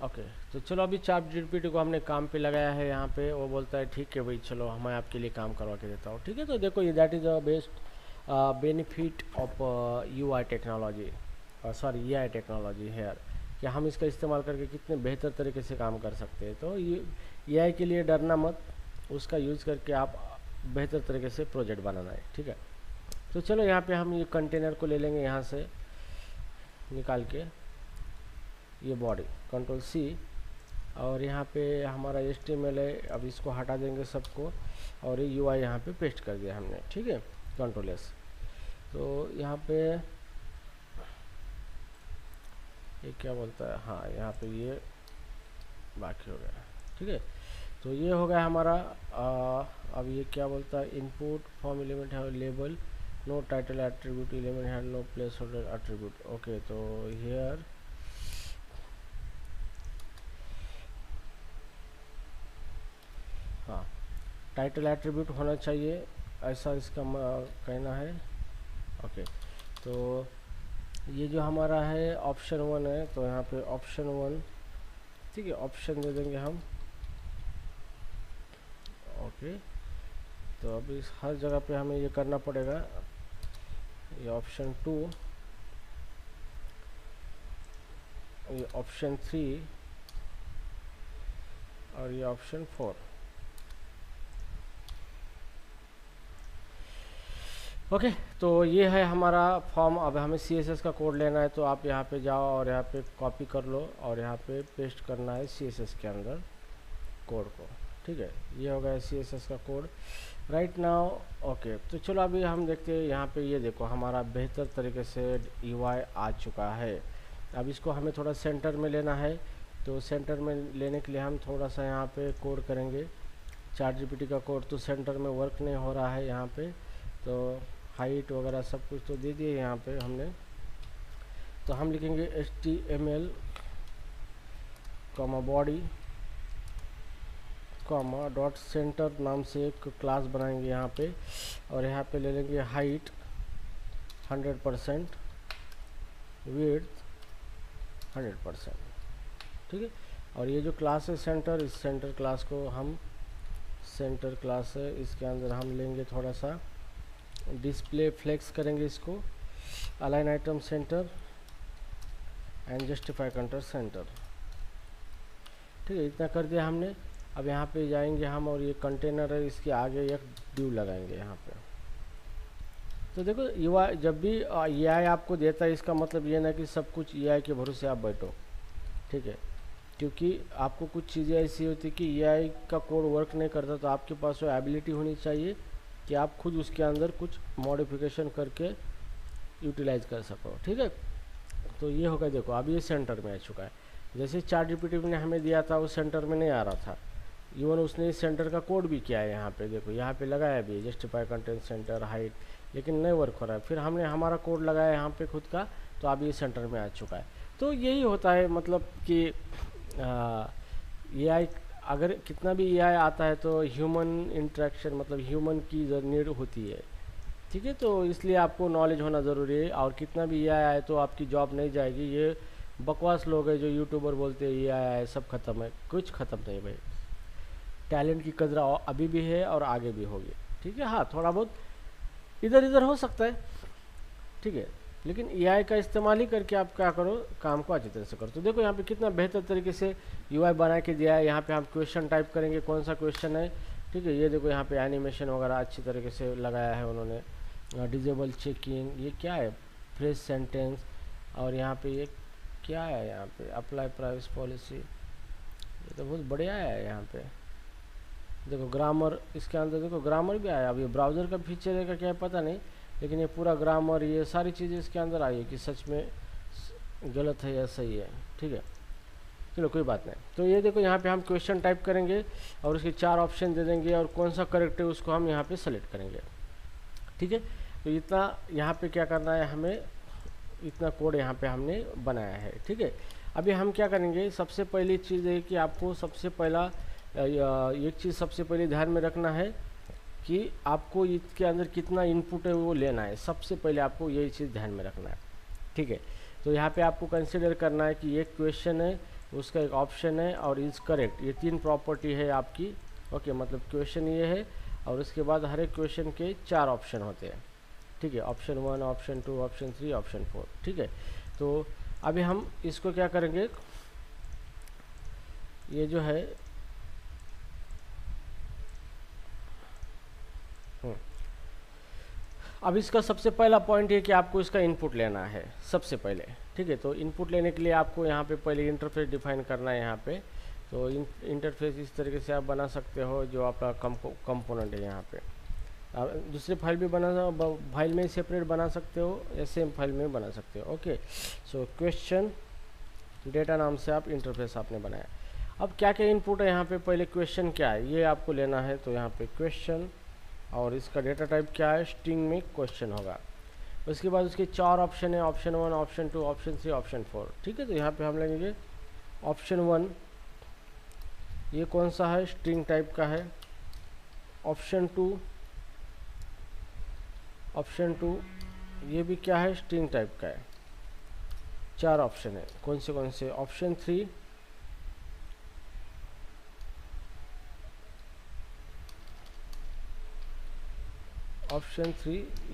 Okay, तो चलो अभी चार्ट जीपीटी को हमने काम पे लगाया है यहाँ पे, वो बोलता है ठीक है भाई, चलो मैं आपके लिए काम करवा के देता हूँ। ठीक है, तो देखो ये that is a best benefit of UI technology, sorry EI technology here, कि हम इसका इस्तेमाल करके कितने बेहतर तरीके से काम कर सकते हैं। तो ये EI के लिए डरना मत, उसका यूज़ करके आप बेहतर तरीके से प्रोजेक्ट बनाना है। ठीक है, तो चलो यहाँ पे हम ये कंटेनर को ले लेंगे, यहाँ से निकाल के ये बॉडी Ctrl+C, और यहाँ पे हमारा HTML है, अब इसको हटा देंगे सबको, और ये UI यहाँ पे पेस्ट कर दिया हमने। ठीक है, Ctrl+S। तो यहाँ पे ये क्या बोलता है, हाँ यहाँ पे ये बाकी हो गया। ठीक है, तो ये हो गया हमारा। अब ये क्या बोलता है, इनपुट फॉर्म एलिमेंट है label, no title attribute element है, no placeholder attribute. Okay, तो हियर हाँ टाइटल एट्रीब्यूट होना चाहिए, ऐसा इसका कहना है। ओके, तो ये जो हमारा है ऑप्शन 1 है, तो यहाँ पे ऑप्शन 1, ठीक है, ऑप्शन दे देंगे हम। ओके, तो अभी हर जगह पे हमें ये करना पड़ेगा। ये ऑप्शन 2, ये ऑप्शन 3 और ये ऑप्शन 4। ओके, तो ये है हमारा फॉर्म। अब हमें CSS का कोड लेना है, तो आप यहाँ पे जाओ और यहाँ पे कॉपी कर लो और यहाँ पे पेस्ट करना है CSS के अंदर कोड को। ठीक है, ये हो गया CSS का कोड राइट नाउ। ओके, तो चलो अभी हम देखते हैं, यहाँ पे ये देखो हमारा बेहतर तरीके से UI आ चुका है। अब इसको हमें थोड़ा सेंटर में लेना है, तो सेंटर में लेने के लिए हम थोड़ा सा यहाँ पे कोड करेंगे। चार्ट जीपीटी का कोड तो सेंटर में वर्क नहीं हो रहा है यहाँ पे, तो हाइट वगैरह सब कुछ तो दे दिए यहाँ पे हमने। तो हम लिखेंगे HTML comma body comma dot centre नाम से एक क्लास बनाएंगे यहाँ पे, और यहाँ पे ले लेंगे हाइट 100%, विड्थ 100%, ठीक है। और ये जो क्लास है सेंटर, इस सेंटर क्लास को हम, सेंटर क्लास है इसके अंदर हम लेंगे थोड़ा सा डिस्प्ले फ्लेक्स करेंगे इसको, align item centre and justify control centre, ठीक है। इतना कर दिया हमने। अब यहाँ पे जाएंगे हम और ये कंटेनर है इसके आगे एक ड्यू लगाएंगे यहाँ पे। तो देखो युवा जब भी AI आपको देता है, इसका मतलब ये ना कि सब कुछ AI के भरोसे आप बैठो, ठीक है। क्योंकि आपको कुछ चीज़ें ऐसी होती कि AI का कोड वर्क नहीं करता, तो आपके पास वो एबिलिटी होनी चाहिए कि आप खुद उसके अंदर कुछ मॉडिफिकेशन करके यूटिलाइज कर सको, ठीक है। तो ये होगा, देखो अब ये सेंटर में आ चुका है। जैसे ChatGPT ने हमें दिया था वो सेंटर में नहीं आ रहा था, इवन उसने इस सेंटर का कोड भी किया है यहाँ पे, देखो यहाँ पे लगाया भी जस्टिफाई कंटेंट सेंटर हाइट, लेकिन नहीं वर्क हो रहा है। फिर हमने हमारा कोड लगाया यहाँ पे खुद का, तो अब ये सेंटर में आ चुका है। तो यही होता है, मतलब कि AI अगर कितना भी AI आता है तो ह्यूमन इंटरेक्शन, मतलब ह्यूमन की नीड होती है, ठीक है। तो इसलिए आपको नॉलेज होना ज़रूरी है। और कितना भी AI आए तो आपकी जॉब नहीं जाएगी। ये बकवास लोग हैं जो यूट्यूबर बोलते हैं AI आए सब खत्म है, कुछ ख़त्म नहीं भाई। टैलेंट की कदर अभी भी है और आगे भी होगी, ठीक है। हाँ, थोड़ा बहुत इधर इधर हो सकता है, ठीक है, लेकिन AI का इस्तेमाल ही करके आप क्या करो, काम को अच्छी तरह से करो। तो देखो यहाँ पे कितना बेहतर तरीके से UI बना के दिया है। यहाँ पे हम क्वेश्चन टाइप करेंगे, कौन सा क्वेश्चन है, ठीक है। ये देखो यहाँ पे एनिमेशन वगैरह अच्छी तरीके से लगाया है उन्होंने, डिजेबल चेकिंग, ये क्या है, फ्रेश सेंटेंस, और यहाँ पे ये क्या है, यहाँ पे अप्लाई प्राइवेसी पॉलिसी, ये तो बहुत बढ़िया है। यहाँ पे देखो ग्रामर, इसके अंदर देखो ग्रामर भी आया। अब ये ब्राउज़र का फीचर है का क्या है पता नहीं, लेकिन ये पूरा ग्रामर, ये सारी चीज़ें इसके अंदर आई है कि सच में गलत है या सही है, ठीक है। चलो कोई बात नहीं। तो ये देखो यहाँ पे हम क्वेश्चन टाइप करेंगे और उसके 4 ऑप्शन दे देंगे, और कौन सा करेक्ट है उसको हम यहाँ पे सेलेक्ट करेंगे, ठीक है। तो इतना यहाँ पे क्या करना है हमें, इतना कोड यहाँ पे हमने बनाया है, ठीक है। अभी हम क्या करेंगे, सबसे पहली चीज़ है कि आपको सबसे पहला एक चीज़ सबसे पहले ध्यान में रखना है कि आपको इसके अंदर कितना इनपुट है वो लेना है। सबसे पहले आपको यही चीज़ ध्यान में रखना है, ठीक है। तो यहाँ पे आपको कंसिडर करना है कि एक क्वेश्चन है, उसका एक ऑप्शन है और इज़ करेक्ट, ये 3 प्रॉपर्टी है आपकी, ओके। मतलब क्वेश्चन ये है और उसके बाद हर एक क्वेश्चन के 4 ऑप्शन होते हैं, ठीक है। ऑप्शन 1, ऑप्शन 2, ऑप्शन 3, ऑप्शन 4, ठीक है। तो अभी हम इसको क्या करेंगे, ये जो है अब इसका सबसे पहला पॉइंट है कि आपको इसका इनपुट लेना है सबसे पहले, ठीक है। तो इनपुट लेने के लिए आपको यहाँ पे पहले इंटरफेस डिफाइन करना है यहाँ पे। तो इंटरफेस इस तरीके से आप बना सकते हो, जो आपका कंपोनेंट है यहाँ पे। आप दूसरे फाइल भी फाइल में सेपरेट बना सकते हो या सेम फाइल में बना सकते हो, ओके। सो क्वेश्चन डेटा नाम से आप इंटरफेस आपने बनाया। अब क्या क्या इनपुट है यहाँ पे, पहले क्वेश्चन क्या है ये आपको लेना है। तो यहाँ पे क्वेश्चन, और इसका डेटा टाइप क्या है, स्ट्रिंग में क्वेश्चन होगा। उसके बाद उसके 4 ऑप्शन है, ऑप्शन 1, ऑप्शन 2, ऑप्शन 3, ऑप्शन 4, ठीक है। तो यहाँ पे हम लेंगे ऑप्शन 1, ये कौन सा है, स्ट्रिंग टाइप का है। ऑप्शन 2 ये भी क्या है, स्ट्रिंग टाइप का है। 4 ऑप्शन है, कौन से ऑप्शन 3,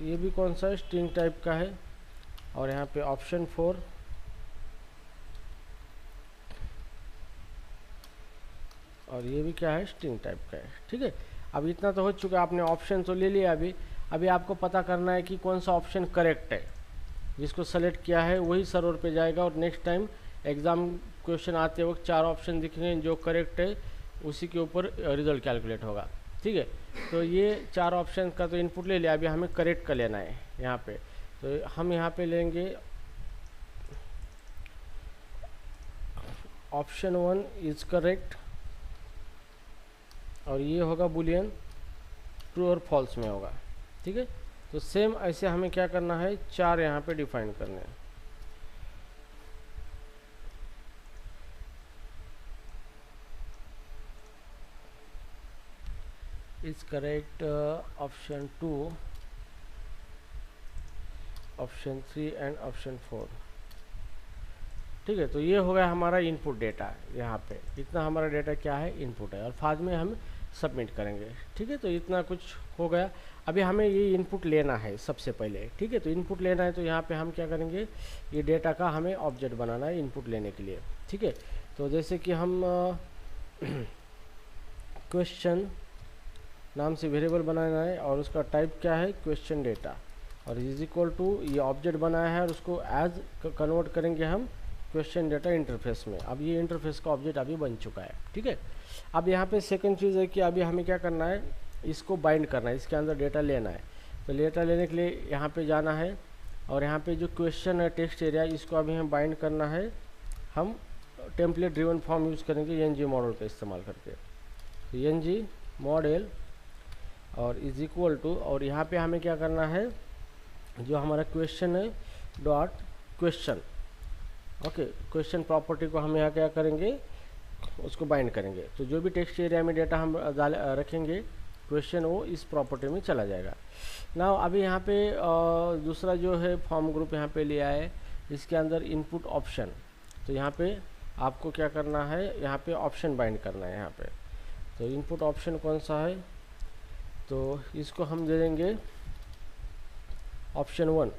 ये भी कौन सा है, स्ट्रिंग टाइप का है। और यहाँ पे ऑप्शन 4, और ये भी क्या है, स्ट्रिंग टाइप का है, ठीक है। अब इतना तो हो चुका, आपने ऑप्शन तो ले लिया। अभी आपको पता करना है कि कौन सा ऑप्शन करेक्ट है। जिसको सेलेक्ट किया है वही सर्वर पे जाएगा, और नेक्स्ट टाइम एग्ज़ाम क्वेश्चन आते वक्त 4 ऑप्शन दिखेंगे, जो करेक्ट है उसी के ऊपर रिजल्ट कैलकुलेट होगा, ठीक है। तो ये 4 ऑप्शन का तो इनपुट ले लिया, अभी हमें करेक्ट का लेना है यहाँ पे। तो हम यहाँ पे लेंगे ऑप्शन 1 इज़ करेक्ट, और ये होगा बुलियन ट्रू और फॉल्स में होगा, ठीक है। तो सेम ऐसे हमें क्या करना है, 4 यहाँ पे डिफाइन करने हैं। Is correct, option 2, option 3 and option 4। ठीक है, तो ये हो गया हमारा इनपुट डेटा। यहाँ पे इतना हमारा डेटा क्या है, इनपुट है, और बाद में हम सबमिट करेंगे। ठीक है, तो इतना कुछ हो गया। अभी हमें ये इनपुट लेना है सबसे पहले। ठीक है, तो इनपुट लेना है तो यहाँ पे हम क्या करेंगे, ये डेटा का हमें ऑब्जेक्ट बनाना है इनपुट लेने के लिए। ठीक है, तो जैसे कि हम क्वेश्चन नाम से वेरिएबल बनाना है और उसका टाइप क्या है, क्वेश्चन डेटा, और इज इक्वल टू ये ऑब्जेक्ट बनाया है और उसको एज कन्वर्ट करेंगे हम क्वेश्चन डेटा इंटरफेस में। अब ये इंटरफेस का ऑब्जेक्ट अभी बन चुका है। ठीक है, अब यहाँ पे सेकंड चीज़ है कि अभी हमें क्या करना है, इसको बाइंड करना है, इसके अंदर डेटा लेना है। तो डेटा लेने के लिए यहाँ पे जाना है और यहाँ पे जो क्वेश्चन है टेक्स्ट एरिया, इसको अभी हम बाइंड करना है। हम टेम्पलेट ड्रिवन फॉर्म यूज़ करेंगे एनजी मॉडल का इस्तेमाल करके। तो एनजी मॉडल और इज इक्वल टू, और यहाँ पे हमें क्या करना है, जो हमारा क्वेश्चन है dot question. Okay, question property को हम यहाँ क्या करेंगे, उसको बाइंड करेंगे। तो जो भी टेक्स्ट एरिया में डेटा हम रखेंगे क्वेश्चन, वो इस प्रॉपर्टी में चला जाएगा। ना अभी यहाँ पे दूसरा जो है फॉर्म ग्रुप यहाँ पे लिया है, इसके अंदर इनपुट ऑप्शन। तो यहाँ पे आपको क्या करना है, यहाँ पे ऑप्शन बाइंड करना है यहाँ पे। तो इनपुट ऑप्शन कौन सा है, तो इसको हम दे देंगे ऑप्शन 1।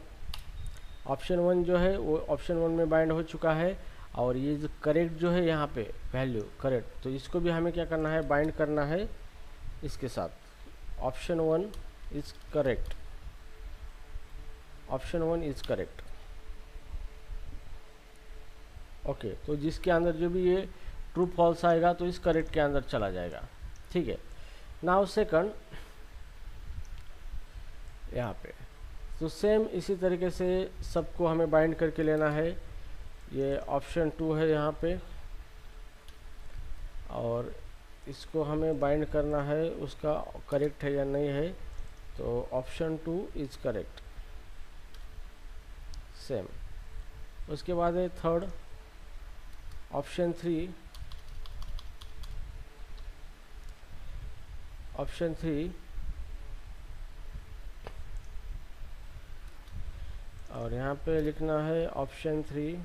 ऑप्शन 1 जो है वो ऑप्शन 1 में बाइंड हो चुका है, और ये जो करेक्ट जो है यहाँ पे वैल्यू करेक्ट, तो इसको भी हमें क्या करना है, बाइंड करना है इसके साथ। Option 1 is correct, option 1 is correct. Okay, तो जिसके अंदर जो भी ये ट्रू फॉल्स आएगा तो इस करेक्ट के अंदर चला जाएगा। ठीक है, नाउ सेकंड यहाँ पे, तो सेम इसी तरीके से सबको हमें बाइंड करके लेना है। ये ऑप्शन 2 है यहाँ पे, और इसको हमें बाइंड करना है, उसका करेक्ट है या नहीं है। तो ऑप्शन 2 इज करेक्ट, सेम। उसके बाद है थर्ड, ऑप्शन 3, ऑप्शन 3, और यहाँ पे लिखना है ऑप्शन 3,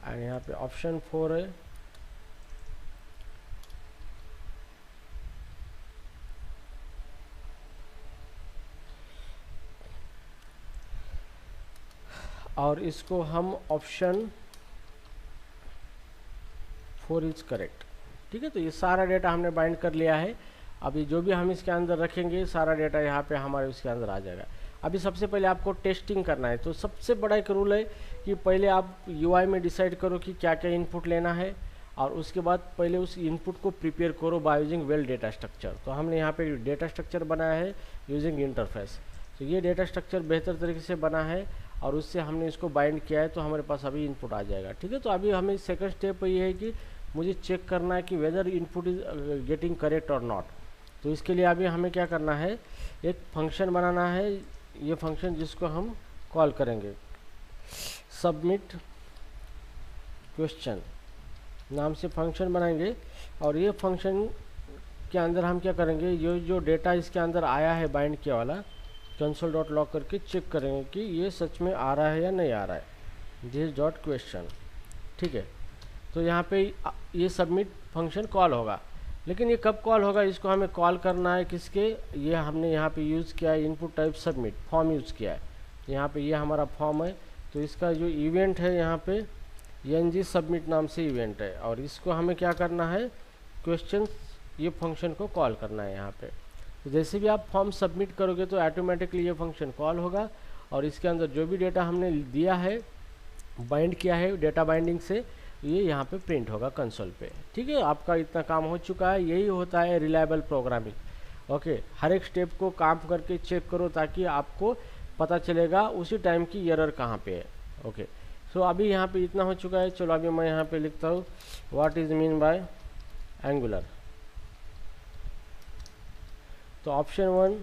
और यहाँ पे ऑप्शन 4 है। और इसको हम ऑप्शन 4 इज करेक्ट। ठीक है, तो ये सारा डेटा हमने बाइंड कर लिया है। अभी जो भी हम इसके अंदर रखेंगे सारा डेटा यहाँ पे हमारे उसके अंदर आ जाएगा। अभी सबसे पहले आपको टेस्टिंग करना है। तो सबसे बड़ा एक रूल है कि पहले आप यूआई में डिसाइड करो कि क्या क्या इनपुट लेना है, और उसके बाद पहले उस इनपुट को प्रिपेयर करो by using well data structure. तो हमने यहाँ पे डेटा स्ट्रक्चर बनाया है यूजिंग इंटरफेस। तो ये डेटा स्ट्रक्चर बेहतर तरीके से बना है और उससे हमने इसको बाइंड किया है, तो हमारे पास अभी इनपुट आ जाएगा। ठीक है, तो अभी हमें सेकंड स्टेप ये है कि मुझे चेक करना है कि whether input is getting correct और नॉट। तो इसके लिए अभी हमें क्या करना है, एक फंक्शन बनाना है। ये फंक्शन जिसको हम कॉल करेंगे सबमिट क्वेश्चन नाम से फंक्शन बनाएंगे, और ये फंक्शन के अंदर हम क्या करेंगे, ये जो डेटा इसके अंदर आया है बाइंड किया वाला, कंसोल डॉट लॉग करके चेक करेंगे कि ये सच में आ रहा है या नहीं आ रहा है, दिस डॉट क्वेश्चन। ठीक है, तो यहाँ पे ये सबमिट फंक्शन कॉल होगा, लेकिन ये कब कॉल होगा, इसको हमें कॉल करना है किसके, ये हमने यहाँ पे यूज़ किया है input type submit form use किया है। यहाँ पे ये हमारा फॉर्म है, तो इसका जो इवेंट है यहाँ पे एनजी सबमिट नाम से इवेंट है, और इसको हमें क्या करना है, क्वेश्चन ये फंक्शन को कॉल करना है यहाँ पे। तो जैसे भी आप फॉर्म सबमिट करोगे तो ऑटोमेटिकली ये फंक्शन कॉल होगा, और इसके अंदर जो भी डेटा हमने दिया है बाइंड किया है डेटा बाइंडिंग से, ये यहाँ पे प्रिंट होगा कंसोल पे। ठीक है, आपका इतना काम हो चुका है। यही होता है रिलायबल प्रोग्रामिंग। ओके, हर एक स्टेप को काम करके चेक करो ताकि आपको पता चलेगा उसी टाइम की एरर कहाँ पे है। ओके, सो अभी यहाँ पे इतना हो चुका है। चलो अभी मैं यहाँ पे लिखता हूँ what is mean by Angular. तो option 1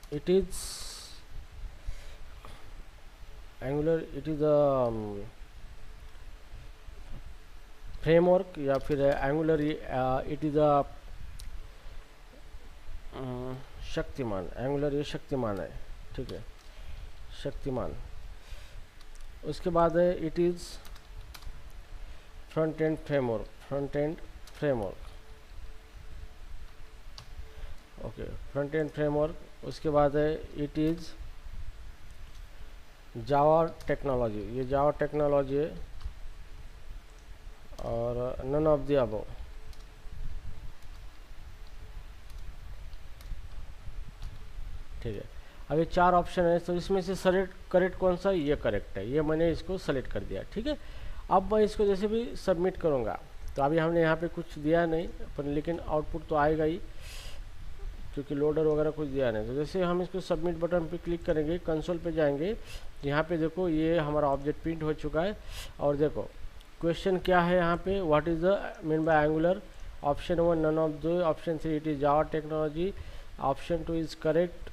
it is Angular it is a framework, या फिर Angular it is a Shaktimaan. Angular ये शक्तिमान है, ठीक है, शक्तिमान। उसके बाद है it is front end framework, front end framework, okay, front end framework. उसके बाद है इट इज़ जावा टेक्नोलॉजी, ये जावा टेक्नोलॉजी है, और नन ऑफ द अबव। ठीक है, अब ये 4 ऑप्शन है, तो इसमें से सेलेक्ट करेक्ट कौन सा, ये करेक्ट है, ये मैंने इसको सेलेक्ट कर दिया। ठीक है, अब मैं इसको जैसे भी सबमिट करूँगा, तो अभी हमने यहाँ पे कुछ दिया नहीं पर, लेकिन आउटपुट तो आएगा ही, क्योंकि लोडर वगैरह कुछ दिया नहीं। तो जैसे हम इसको सबमिट बटन पे क्लिक करेंगे, कंसोल पे जाएंगे, यहाँ पे देखो ये हमारा ऑब्जेक्ट प्रिंट हो चुका है। और देखो क्वेश्चन क्या है यहाँ पे, what is the mean by Angular. Option 1 none of the, option 3 it is Java technology, option 2 is correct,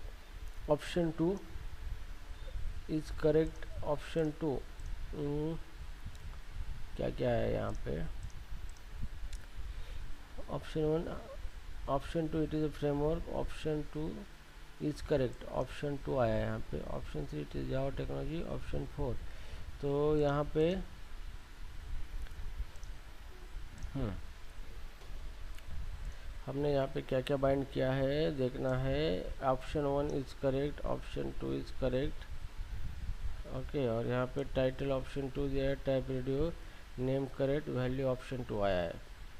option 2 is correct, option 2 क्या क्या है यहाँ पे, option 1, option 2 it is a framework, option 2 is correct, option 2 आया है यहाँ पे, option 3 it is Java technology, option 4। तो यहाँ पे हमने यहाँ पे क्या क्या बाइंड किया है देखना है। Option 1 is correct, option 2 is correct, okay, और यहाँ पे टाइटल ऑप्शन 2 दिया है, type radio, name correct, value option 2 आया है।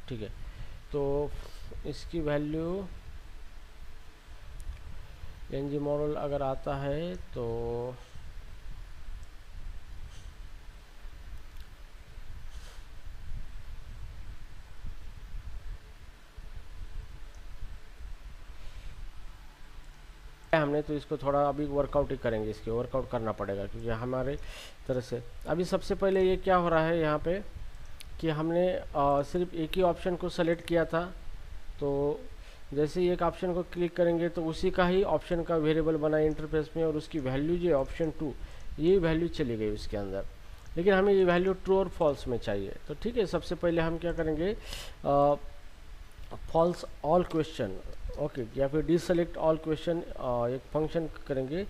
ठीक है, तो इसकी वैल्यू एनजी मॉडल अगर आता है तो हमने तो इसको थोड़ा अभी वर्कआउट ही करेंगे, इसके वर्कआउट करना पड़ेगा, क्योंकि हमारे तरह से अभी सबसे पहले ये क्या हो रहा है यहाँ पे कि हमने सिर्फ एक ही ऑप्शन को सेलेक्ट किया था। तो जैसे ही एक ऑप्शन को क्लिक करेंगे तो उसी का ही ऑप्शन का वेरिएबल बना इंटरफेस में, और उसकी वैल्यू जो है ऑप्शन 2, ये वैल्यू चली गई उसके अंदर, लेकिन हमें ये वैल्यू ट्रू और फॉल्स में चाहिए। तो ठीक है, सबसे पहले हम क्या करेंगे, फॉल्स ऑल क्वेश्चन, ओके, या फिर डी सेलेक्ट ऑल क्वेश्चन, एक फंक्शन करेंगे,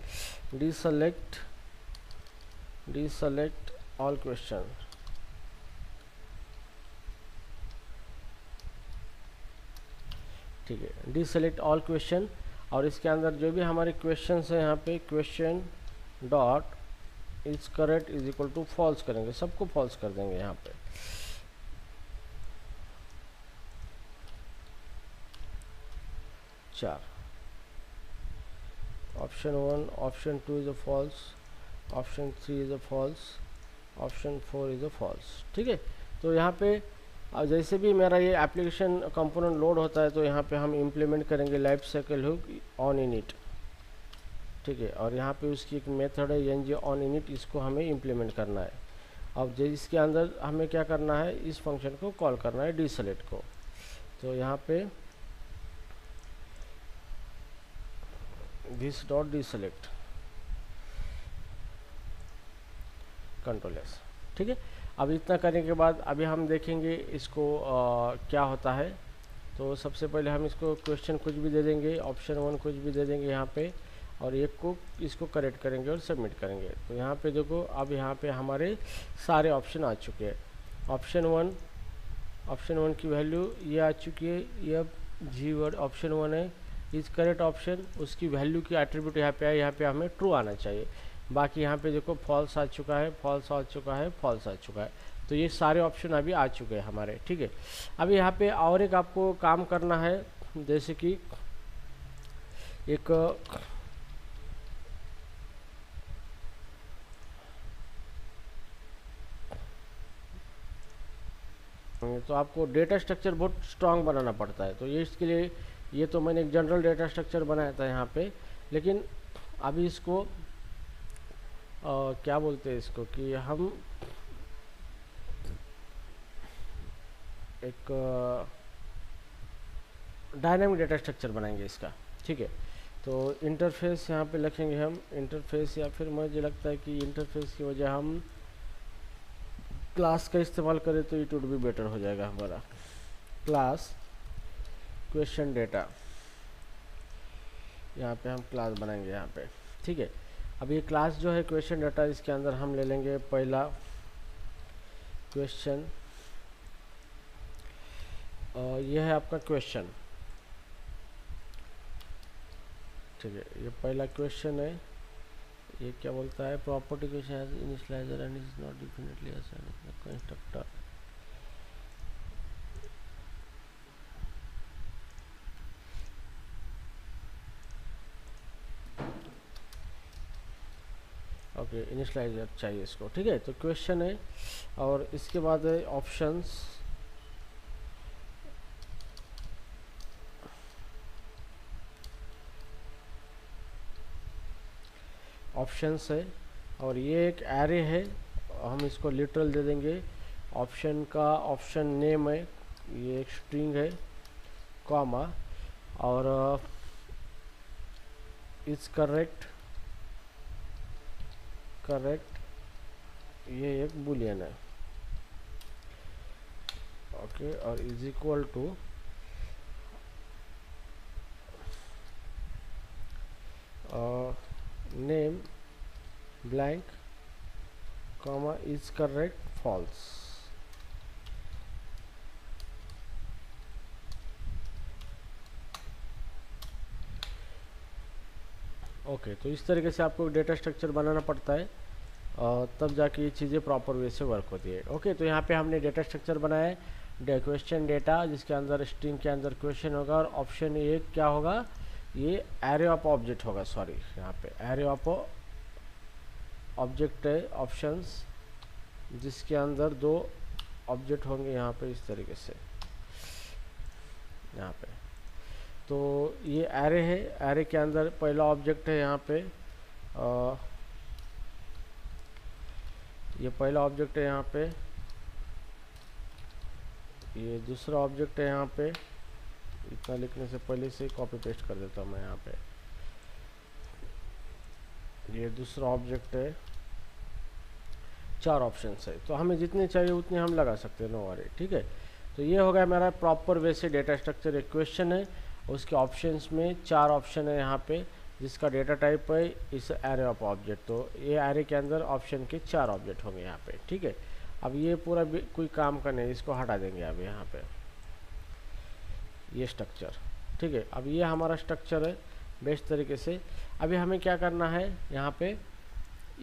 डी सेलेक्ट ऑल क्वेश्चन। ठीक है, डी सेलेक्ट ऑल क्वेश्चन, और इसके अंदर जो भी हमारे क्वेश्चन हैं यहाँ पे question dot is correct is equal to false करेंगे, सबको फॉल्स कर देंगे यहाँ पे। चार, option 1, option 2 is a false, option 3 is a false, option 4 is a false. ठीक है, तो यहाँ पे अब जैसे भी मेरा ये एप्लीकेशन कंपोनेंट लोड होता है, तो यहाँ पे हम इम्प्लीमेंट करेंगे life cycle hook on init. ठीक है, और यहाँ पे उसकी एक मेथड है एन जी ऑन इनिट, इसको हमें इम्प्लीमेंट करना है। अब इसके अंदर हमें क्या करना है, इस फंक्शन को कॉल करना है डी सेलेक्ट को। तो यहाँ पे this dot D select, control S. ठीक है, अब इतना करने के बाद अभी हम देखेंगे इसको क्या होता है। तो सबसे पहले हम इसको क्वेश्चन कुछ भी दे देंगे, ऑप्शन 1 कुछ भी दे देंगे यहाँ पे, और एक को इसको करेक्ट करेंगे और सबमिट करेंगे। तो यहाँ पे देखो अब यहाँ पे हमारे सारे ऑप्शन आ चुके हैं। ऑप्शन 1 की वैल्यू ये आ चुकी है, ये जी वर्ड ऑप्शन 1 है, इज करेक्ट ऑप्शन, उसकी वैल्यू की एट्रीब्यूट यहाँ पे है, यहाँ पे हमें ट्रू आना चाहिए। बाकी यहाँ पे देखो फॉल्स आ चुका है, फॉल्स आ चुका है, फॉल्स आ चुका है। तो ये सारे ऑप्शन अभी आ चुके हैं हमारे। ठीक है, अभी यहाँ पे और एक आपको काम करना है, जैसे कि एक तो आपको डेटा स्ट्रक्चर बहुत स्ट्रांग बनाना पड़ता है। तो ये इसके लिए ये तो मैंने एक जनरल डेटा स्ट्रक्चर बनाया था यहाँ पे, लेकिन अभी इसको क्या बोलते हैं इसको कि हम एक डायनामिक डेटा स्ट्रक्चर बनाएंगे इसका। ठीक है, तो इंटरफेस यहाँ पे लिखेंगे हम इंटरफेस, या फिर मुझे लगता है कि इंटरफेस की वजह हम क्लास का इस्तेमाल करें तो इट वुड बी बेटर हो जाएगा हमारा। क्लास क्वेश्चन डेटा, यहाँ पे हम क्लास बनाएंगे यहाँ पे, ठीक है। अब ये क्लास जो है क्वेश्चन डेटा, इसके अंदर हम ले लेंगे पहला क्वेश्चन, और ये है आपका क्वेश्चन, ठीक है। ये पहला क्वेश्चन है। ये क्या बोलता है, property question has initialiser and is not definitely assigned constructor. Okay, initialiser चाहिए इसको, ठीक है। तो क्वेश्चन है, और इसके बाद है ऑप्शंस, ऑप्शंस है, और ये एक एरे है, हम इसको लिटरल दे देंगे। ऑप्शन का ऑप्शन नेम है, ये एक स्ट्रिंग है, कॉमा, और इज करेक्ट, करेक्ट, ये एक बुलियन है, ओके। और is equal to name blank, comma, is correct false. Okay, तो इस तरीके से आपको डेटा स्ट्रक्चर बनाना पड़ता है, तब जाके ये चीज़ें प्रॉपर वे से वर्क होती है। ओके, तो यहाँ पे हमने डेटा स्ट्रक्चर बनाया है, क्वेश्चन डेटा, जिसके अंदर स्ट्रिंग के अंदर क्वेश्चन होगा, और ऑप्शन एक क्या होगा, ये एरे ऑफ ऑब्जेक्ट होगा, सॉरी, यहाँ पे एरे ऑफ ऑब्जेक्ट है, ऑप्शंस, जिसके अंदर 2 ऑब्जेक्ट होंगे यहाँ पे इस तरीके से, यहाँ पे। तो ये एरे है, एरे के अंदर पहला ऑब्जेक्ट है यहाँ पे, ये पहला ऑब्जेक्ट है यहाँ पे, ये दूसरा ऑब्जेक्ट है यहाँ पे। इतना लिखने से पहले से कॉपी पेस्ट कर देता हूँ मैं यहाँ पे। ये दूसरा ऑब्जेक्ट है, 4 ऑप्शंस है, तो हमें जितने चाहिए उतने हम लगा सकते हैं, नो वरी, ठीक है। तो ये हो गया मेरा प्रॉपर वे से डेटा स्ट्रक्चर। एक क्वेश्चन है, उसके ऑप्शंस में 4 ऑप्शन है यहाँ पे, जिसका डेटा टाइप है इस एरे ऑफ ऑब्जेक्ट। तो ये एरे के अंदर ऑप्शन के 4 ऑब्जेक्ट होंगे यहाँ पे, ठीक है। अब ये पूरा कोई काम का नहीं, इसको हटा देंगे अब यहाँ पे, ये स्ट्रक्चर, ठीक है। अब ये हमारा स्ट्रक्चर है बेस्ट तरीके से। अभी हमें क्या करना है, यहाँ पे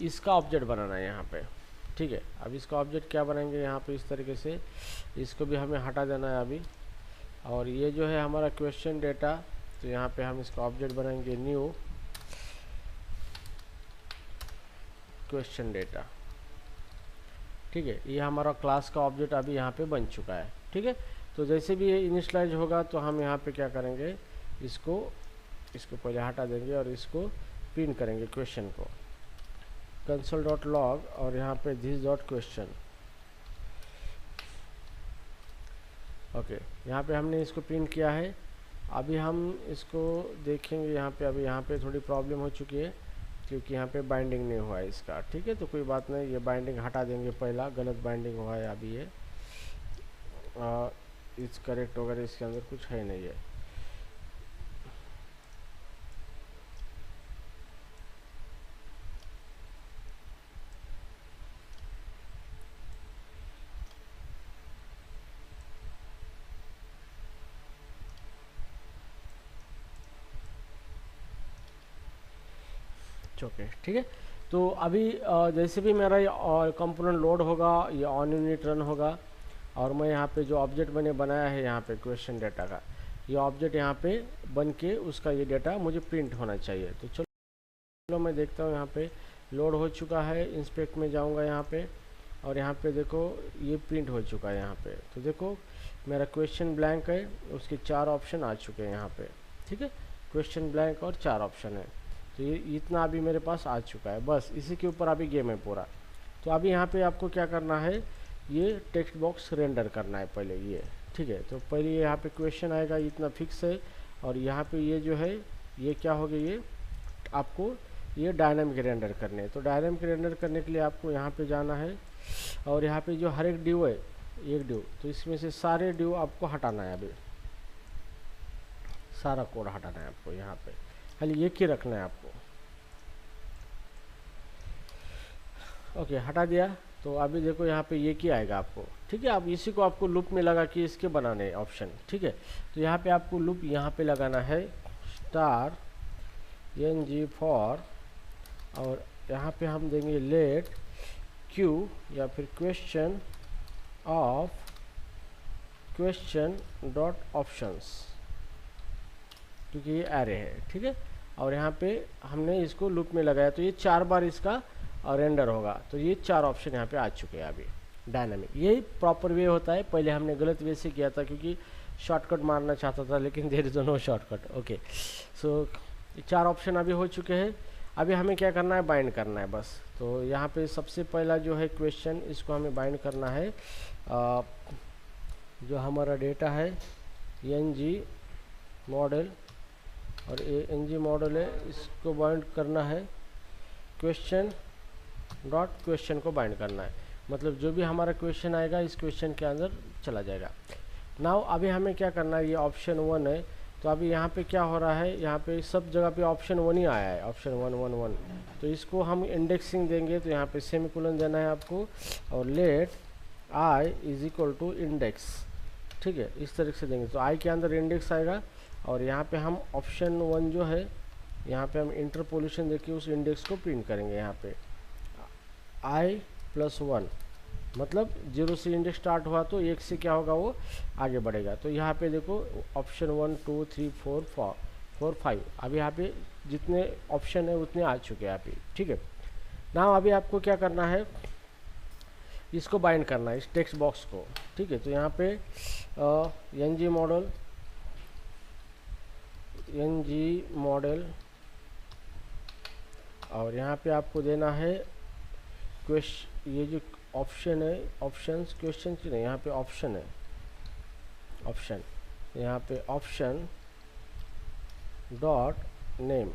इसका ऑब्जेक्ट बनाना है यहाँ पे, ठीक है। अब इसका ऑब्जेक्ट क्या बनाएंगे यहाँ पे इस तरीके से, इसको भी हमें हटा देना है अभी। और ये जो है हमारा क्वेश्चन डेटा, तो यहाँ पे हम इसका ऑब्जेक्ट बनाएंगे न्यू क्वेश्चन डेटा, ठीक है। ये हमारा क्लास का ऑब्जेक्ट अभी यहाँ पे बन चुका है, ठीक है। तो जैसे भी ये इनिशियलाइज होगा तो हम यहाँ पे क्या करेंगे, इसको पहले हटा देंगे और इसको प्रिंट करेंगे क्वेश्चन को, console.log, और यहाँ पे this डॉट क्वेश्चन, ओके। यहाँ पे हमने इसको प्रिंट किया है। अभी हम इसको देखेंगे यहाँ पे, अभी यहाँ पे थोड़ी प्रॉब्लम हो चुकी है क्योंकि यहाँ पे बाइंडिंग नहीं हुआ है इसका, ठीक है। तो कोई बात नहीं, ये बाइंडिंग हटा देंगे, पहला गलत बाइंडिंग हुआ है अभी ये, इस करेक्ट वगैरह इसके अंदर कुछ है नहीं है। ओके, ठीक है। तो अभी जैसे भी मेरा ये कंपोनेंट लोड होगा, ये ऑन यूनिट रन होगा, और मैं यहाँ पे जो ऑब्जेक्ट मैंने बनाया है यहाँ पे क्वेश्चन डेटा का, ये ऑब्जेक्ट यहाँ पे बन के उसका ये डेटा मुझे प्रिंट होना चाहिए। तो चलो मैं देखता हूँ, यहाँ पे लोड हो चुका है, इंस्पेक्ट में जाऊँगा यहाँ पे, और यहाँ पे देखो ये प्रिंट हो चुका है यहाँ पे। तो देखो मेरा क्वेश्चन ब्लैंक है, उसके 4 ऑप्शन आ चुके हैं यहाँ पे, ठीक है। क्वेश्चन ब्लैंक और 4 ऑप्शन है, तो ये इतना अभी मेरे पास आ चुका है। बस इसी के ऊपर अभी गेम है पूरा। तो अभी यहाँ पे आपको क्या करना है, ये टेक्स्ट बॉक्स रेंडर करना है पहले ये, ठीक है। तो पहले यहाँ पे क्वेश्चन आएगा, इतना फिक्स है, और यहाँ पे ये जो है ये क्या हो गया, ये आपको ये डायनामिक रेंडर करने हैं। तो डायनामिक रेंडर करने के लिए आपको यहाँ पे जाना है और यहाँ पे जो हर एक ड्यू है, एक ड्यू, तो इसमें से सारे ड्यू आपको हटाना है। अभी सारा कोड हटाना है आपको, यहाँ पे खाली एक ही रखना है आपको। ओके, हटा दिया। तो अभी देखो यहाँ पे ये क्या आएगा आपको, ठीक है। अब इसी को आपको लूप में लगा के इसके बनाने ऑप्शन, ठीक है। तो यहाँ पे आपको लूप यहाँ पे लगाना है स्टार ng फॉर, और यहाँ पे हम देंगे लेट क्यू या फिर question of question dot options, क्योंकि ये एरे है, ठीक है। और यहाँ पे हमने इसको लूप में लगाया तो ये 4 बार इसका रेंडर होगा। तो ये 4 ऑप्शन यहाँ पे आ चुके हैं अभी डायनामिक। यही प्रॉपर वे होता है। पहले हमने गलत वे से किया था क्योंकि शॉर्टकट मारना चाहता था, लेकिन there is no shortcut. Okay, so 4 option अभी हो चुके हैं। अभी हमें क्या करना है, बाइंड करना है बस। तो यहाँ पे सबसे पहला जो है क्वेश्चन, इसको हमें बाइंड करना है। जो हमारा डेटा है ng मॉडल, और ये ng मॉडल है, इसको बाइंड करना है क्वेश्चन डॉट क्वेश्चन को बाइंड करना है। मतलब जो भी हमारा क्वेश्चन आएगा इस क्वेश्चन के अंदर चला जाएगा। नाउ अभी हमें क्या करना है, ये ऑप्शन 1 है। तो अभी यहाँ पे क्या हो रहा है, यहाँ पे सब जगह पे ऑप्शन 1 ही आया है, ऑप्शन 1 1 1। तो इसको हम इंडेक्सिंग देंगे। तो यहाँ पे सेमीकोलन देना है आपको, और let i is equal to index, ठीक है, इस तरीके से देंगे। तो i के अंदर इंडेक्स आएगा, और यहाँ पे हम ऑप्शन 1 जो है, यहाँ पे हम इंटरपोलेशन देके उस इंडेक्स को प्रिंट करेंगे। यहाँ पे i+1, मतलब 0 से इंडेक्स स्टार्ट हुआ तो 1 से क्या होगा, वो आगे बढ़ेगा। तो यहाँ पे देखो ऑप्शन 1 2 3 4 4 5, अभी यहाँ पे जितने ऑप्शन है उतने आ चुके हैं यहाँ पे, ठीक है ना। अभी आपको क्या करना है, इसको बाइंड करना है, इस टेक्स्ट बॉक्स को, ठीक है। तो यहाँ पे ng मॉडल, और यहाँ पे आपको देना है ये जो ऑप्शन है, ऑप्शंस क्वेश्चन की नहीं, यहाँ पे ऑप्शन है, ऑप्शन, यहाँ पे ऑप्शन डॉट नेम,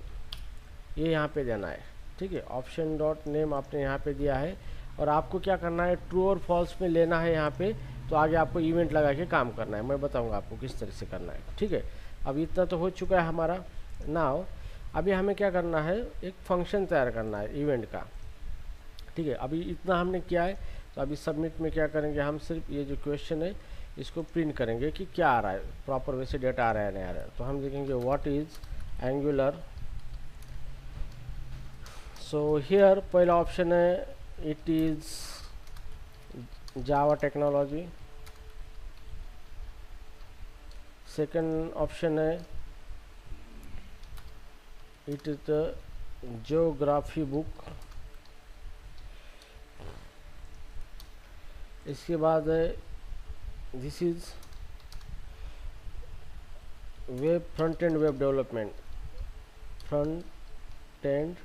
ये यहाँ पे देना है, ठीक है। ऑप्शन डॉट नेम आपने यहाँ पे दिया है, और आपको क्या करना है, ट्रू और फॉल्स में लेना है यहाँ पे। तो आगे आपको इवेंट लगा के काम करना है, मैं बताऊँगा आपको किस तरह से करना है, ठीक है। अब इतना तो हो चुका है हमारा। नाउ अभी हमें क्या करना है, एक फंक्शन तैयार करना है इवेंट का, ठीक है। अभी इतना हमने किया है। तो अभी सबमिट में क्या करेंगे, हम सिर्फ ये जो क्वेश्चन है इसको प्रिंट करेंगे कि क्या आ रहा है, प्रॉपर वे से डेटा आ रहा है नहीं आ रहा है। तो हम देखेंगे what is Angular. So here पहला ऑप्शन है it is Java technology. Second option है it is the geography book. इसके बाद है this is web front end web development, front end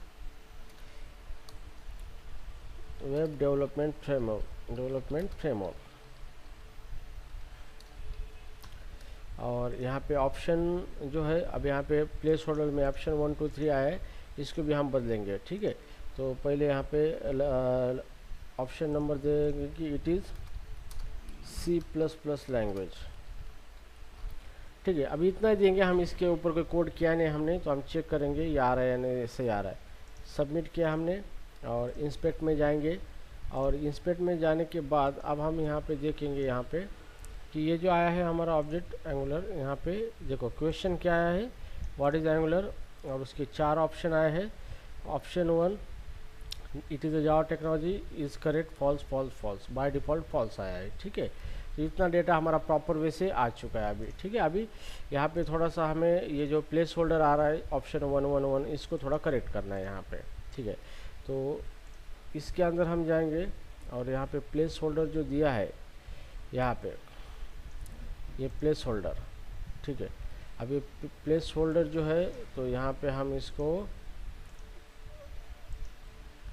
web development framework. और यहाँ पे ऑप्शन जो है, अब यहाँ पे प्लेस होल्डर में ऑप्शन 1 2 3 आया है, इसको भी हम बदलेंगे, ठीक है। तो पहले यहाँ पे ऑप्शन नंबर देंगे कि इट इज़ C++ लैंग्वेज, ठीक है। अभी इतना ही देंगे हम, इसके ऊपर कोई कोड किया नहीं हमने, तो हम चेक करेंगे ये आ रहा है या नहीं, ऐसे आ रहा है। सबमिट किया हमने, और इंस्पेक्ट में जाएंगे, और इंस्पेक्ट में जाने के बाद अब हम यहाँ पे देखेंगे, यहाँ पे कि ये जो आया है हमारा ऑब्जेक्ट एंगुलर, यहाँ पे देखो क्वेश्चन क्या आया है, व्हाट इज़ एंगुलर, और उसके 4 ऑप्शन आए हैं। Option 1 it is a Java technology is correct, false false false, by default false आया है, ठीक है। तो इतना डेटा हमारा प्रॉपर वे से आ चुका है अभी, ठीक है। अभी यहाँ पे थोड़ा सा हमें ये जो प्लेस होल्डर आ रहा है ऑप्शन 1 1 1, इसको थोड़ा करेक्ट करना है यहाँ पे, ठीक है। तो इसके अंदर हम जाएंगे, और यहाँ पे प्लेस होल्डर जो दिया है, यहाँ पे ये प्लेस होल्डर, ठीक है। अभी प्लेस होल्डर जो है, तो यहाँ पे हम इसको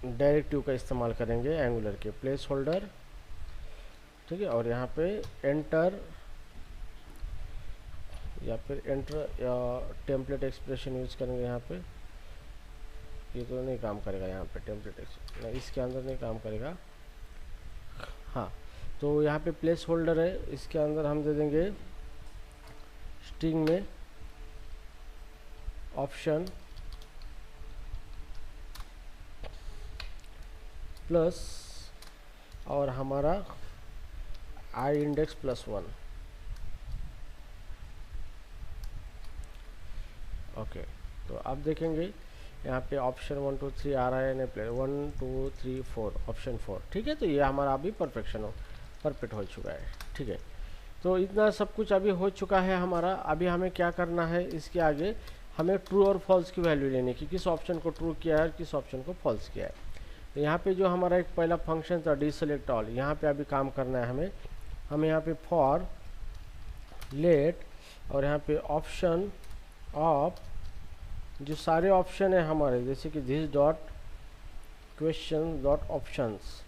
डायरेक्टिव का इस्तेमाल करेंगे, एंगुलर के प्लेस होल्डर, ठीक है। और यहाँ पे एंटर या फिर एंटर या टेम्पलेट एक्सप्रेशन यूज करेंगे यहाँ पे। ये तो नहीं काम करेगा यहाँ पे टेम्पलेट एक्सप्रेशन, इसके अंदर नहीं काम करेगा। हाँ, तो यहाँ पे प्लेस होल्डर है, इसके अंदर हम दे देंगे स्ट्रिंग में ऑप्शन प्लस और हमारा आई इंडेक्स +1। ओके, तो अब देखेंगे यहाँ पे ऑप्शन 1 2 3 आ रहा है, नहीं प्ले 1 2 3 4 ऑप्शन 4। ठीक है, तो ये हमारा अभी परफेक्ट हो चुका है। ठीक है, तो इतना सब कुछ अभी हो चुका है हमारा। अभी हमें क्या करना है, इसके आगे हमें ट्रू और फॉल्स की वैल्यू लेनी है कि किस ऑप्शन को ट्रू किया है, किस ऑप्शन को फॉल्स किया है। तो यहाँ पे जो हमारा एक पहला फंक्शन था डीसेलेक्ट ऑल, यहाँ पे अभी काम करना है हमें यहाँ पे फॉर लेट और यहाँ पे ऑप्शन ऑफ जो सारे ऑप्शन है हमारे, जैसे कि this dot question dot options.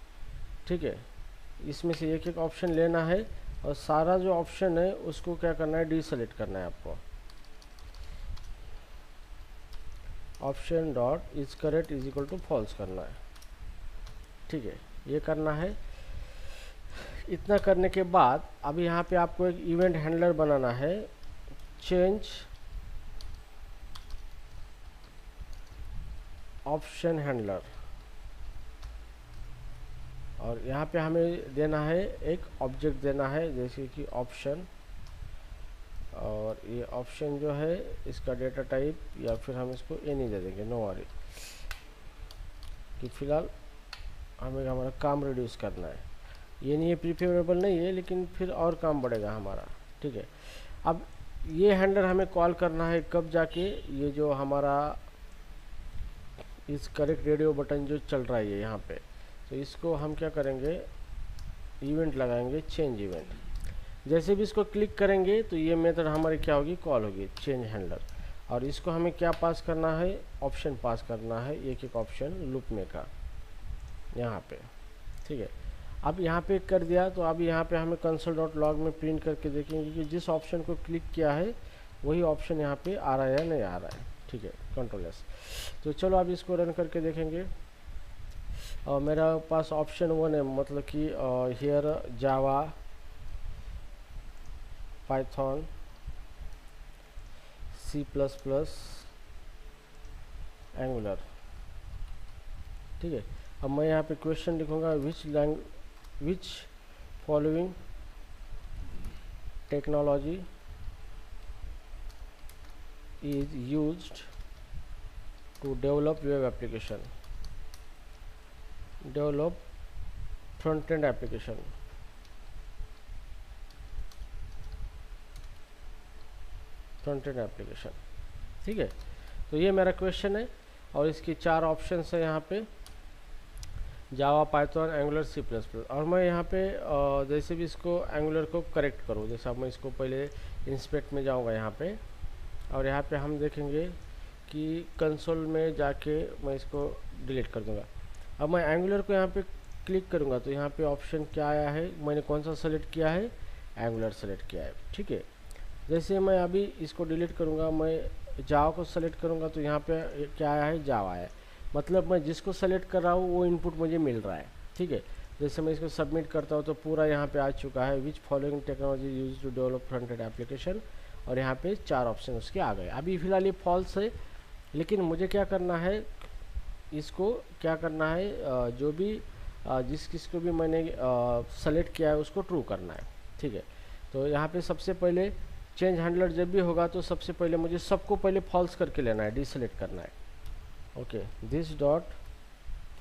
ठीक है, इसमें से एक एक ऑप्शन लेना है और सारा जो ऑप्शन है उसको क्या करना है, डीसेलेक्ट करना है आपको। Option dot is correct is equal to false करना है। ठीक है, ये करना है। इतना करने के बाद अब यहाँ पे आपको एक इवेंट हैंडलर बनाना है, चेंज ऑप्शन हैंडलर, और यहाँ पे हमें देना है एक ऑब्जेक्ट देना है जैसे कि ऑप्शन, और ये ऑप्शन जो है इसका डेटा टाइप या फिर हम इसको एनी दे देंगे, नो वरी, कि फिलहाल हमें हमारा काम रिड्यूस करना है। ये नहीं है प्रीफेरेबल नहीं है, लेकिन फिर और काम बढ़ेगा हमारा। ठीक है, अब ये हैंडलर हमें कॉल करना है कब जाके, ये जो हमारा इस करेक्ट रेडियो बटन जो चल रहा है ये यहाँ पे, तो इसको हम क्या करेंगे, इवेंट लगाएंगे चेंज इवेंट। जैसे भी इसको क्लिक करेंगे तो ये मेथड हमारी क्या होगी, कॉल होगी चेंज हैंडलर। और इसको हमें क्या पास करना है, ऑप्शन पास करना है, एक एक ऑप्शन लूप में का यहाँ पे। ठीक है, अब यहाँ पे कर दिया तो अब यहाँ पे हमें console.log में प्रिंट करके देखेंगे कि जिस ऑप्शन को क्लिक किया है वही ऑप्शन यहाँ पे आ रहा है या नहीं आ रहा है। ठीक है, Ctrl+S। तो चलो अब इसको रन करके देखेंगे। और मेरा पास ऑप्शन 1 है, मतलब कि here Java Python C++ angular. ठीक है, अब मैं यहाँ पे क्वेश्चन लिखूँगा, विच following technology is used to develop web application, develop front end application। ठीक है, तो ये मेरा क्वेश्चन है और इसकी 4 ऑप्शंस है यहाँ पे, जावा पाइथन एंगुलर C++। और मैं यहाँ पे जैसे भी इसको एंगुलर को करेक्ट करूँ, जैसे अब मैं इसको पहले इंस्पेक्ट में जाऊँगा यहाँ पे, और यहाँ पे हम देखेंगे कि कंसोल में जाके मैं इसको डिलीट कर दूंगा। अब मैं एंगुलर को यहाँ पे क्लिक करूँगा तो यहाँ पे ऑप्शन क्या आया है, मैंने कौन सा सेलेक्ट किया है, एंगुलर सेलेक्ट किया है। ठीक है, जैसे मैं अभी इसको डिलीट करूँगा, मैं जावा को सेलेक्ट करूँगा तो यहाँ पे क्या आया है, जावा है। मतलब मैं जिसको सेलेक्ट कर रहा हूँ वो इनपुट मुझे मिल रहा है। ठीक है, जैसे मैं इसको सबमिट करता हूँ तो पूरा यहाँ पे आ चुका है, which following technology use to develop front end application, और यहाँ पे 4 ऑप्शन उसके आ गए। अभी फ़िलहाल ये फॉल्स है, लेकिन मुझे क्या करना है, इसको क्या करना है, जो भी जिसको भी मैंने सेलेक्ट किया है उसको ट्रू करना है। ठीक है, तो यहाँ पे सबसे पहले चेंज हैंडलर जब भी होगा तो सबसे पहले मुझे सबको पहले फॉल्स करके लेना है, डीसेलेक्ट करना है। ओके, दिस डॉट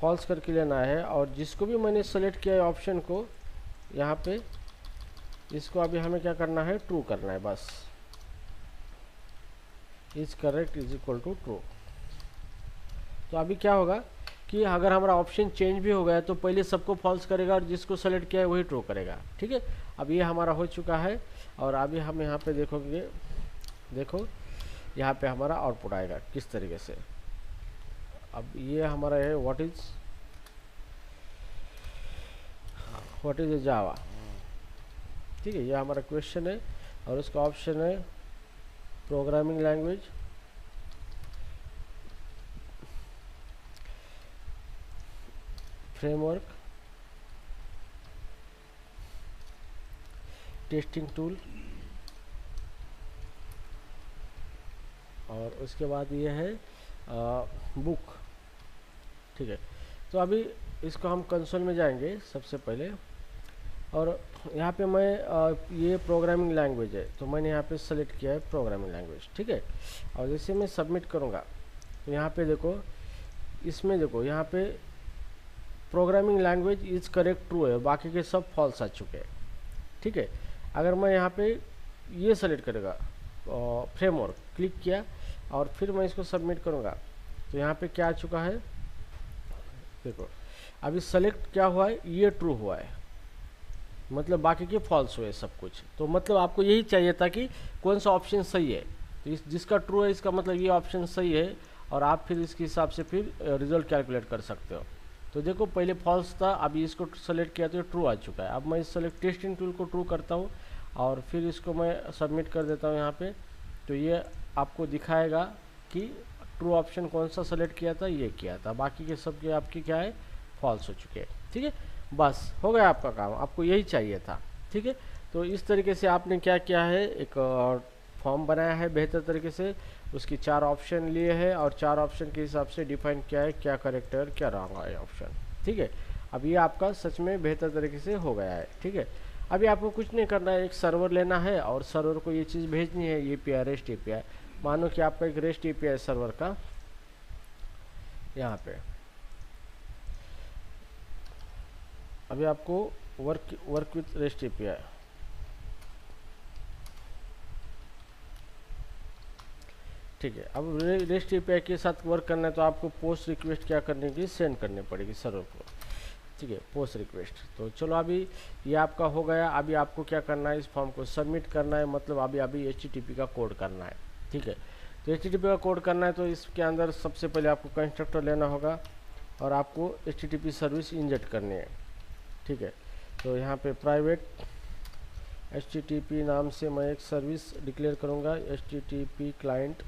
फॉल्स करके लेना है, और जिसको भी मैंने सेलेक्ट किया है ऑप्शन को, यहाँ पे इसको अभी हमें क्या करना है, ट्रू करना है बस। Is correct is equal to true. तो अभी क्या होगा कि अगर हमारा ऑप्शन चेंज भी हो गया तो पहले सबको फॉल्स करेगा और जिसको सेलेक्ट किया है वही ट्रू करेगा। ठीक है, अब ये हमारा हो चुका है, और अभी हम यहाँ पे देखोगे, देखो यहाँ पे हमारा आउटपुट आएगा किस तरीके से। अब ये हमारा है व्हाट इज ए जावा। ठीक है, ये हमारा क्वेश्चन है और उसका ऑप्शन है programming language, framework, testing tool, और उसके बाद ये है बुक। ठीक है, तो अभी इसको हम कंसोल में जाएंगे सबसे पहले, और यहाँ पे मैं ये प्रोग्रामिंग लैंग्वेज है तो मैंने यहाँ पे सेलेक्ट किया है प्रोग्रामिंग लैंग्वेज। ठीक है, और जैसे मैं सबमिट करूँगा तो यहाँ पे देखो, इसमें देखो यहाँ पे programming language is correct true है, बाकी के सब फॉल्स आ चुके हैं। ठीक है, अगर मैं यहाँ पे ये सेलेक्ट करेगा फ्रेमवर्क, क्लिक किया और फिर मैं इसको सबमिट करूँगा तो यहाँ पे क्या आ चुका है, देखो अभी सेलेक्ट क्या हुआ है, ये ट्रू हुआ है, मतलब बाकी के फॉल्स हुए सब कुछ। तो मतलब आपको यही चाहिए था कि कौन सा ऑप्शन सही है, तो जिसका ट्रू है इसका मतलब ये ऑप्शन सही है, और आप फिर इसके हिसाब से फिर रिजल्ट कैलकुलेट कर सकते हो। तो देखो पहले फॉल्स था, अभी इसको सेलेक्ट किया तो ट्रू आ चुका है। अब मैं इस सेलेक्ट टेस्टिंग टूल को ट्रू करता हूँ और फिर इसको मैं सबमिट कर देता हूँ यहाँ पे, तो ये आपको दिखाएगा कि ट्रू ऑप्शन कौन सा सेलेक्ट किया था, ये किया था, बाकी के सब के आपके क्या है, फॉल्स हो चुके हैं। ठीक है, बस हो गया आपका काम, आपको यही चाहिए था। ठीक है, तो इस तरीके से आपने क्या किया है, एक फॉर्म बनाया है बेहतर तरीके से, उसकी 4 ऑप्शन लिए हैं और 4 ऑप्शन के हिसाब से डिफाइन किया है क्या करेक्ट है और क्या रॉन्ग है ऑप्शन। ठीक है, अब ये आपका सच में बेहतर तरीके से हो गया है। ठीक है, अभी आपको कुछ नहीं करना है, एक सर्वर लेना है और सर्वर को ये चीज़ भेजनी है, ये API रेस्ट API। मानो कि आपका एक रेस्ट API सर्वर का यहाँ पे, अभी आपको वर्क विथ रेस्ट API। ठीक है, अब रेस्ट API के साथ वर्क करना है तो आपको पोस्ट रिक्वेस्ट क्या करने की, सेंड करनी पड़ेगी सर्वर को। ठीक है, पोस्ट रिक्वेस्ट। तो चलो अभी ये आपका हो गया। अभी आपको क्या करना है, इस फॉर्म को सबमिट करना है, मतलब अभी HTTP का कोड करना है। ठीक है, तो HTTP का कोड करना है तो इसके अंदर सबसे पहले आपको कंस्ट्रक्टर लेना होगा और आपको HTTP सर्विस इंजेक्ट करनी है। ठीक है, तो यहाँ पे प्राइवेट HTTP नाम से मैं एक सर्विस डिक्लेयर करूँगा, HTTP क्लाइंट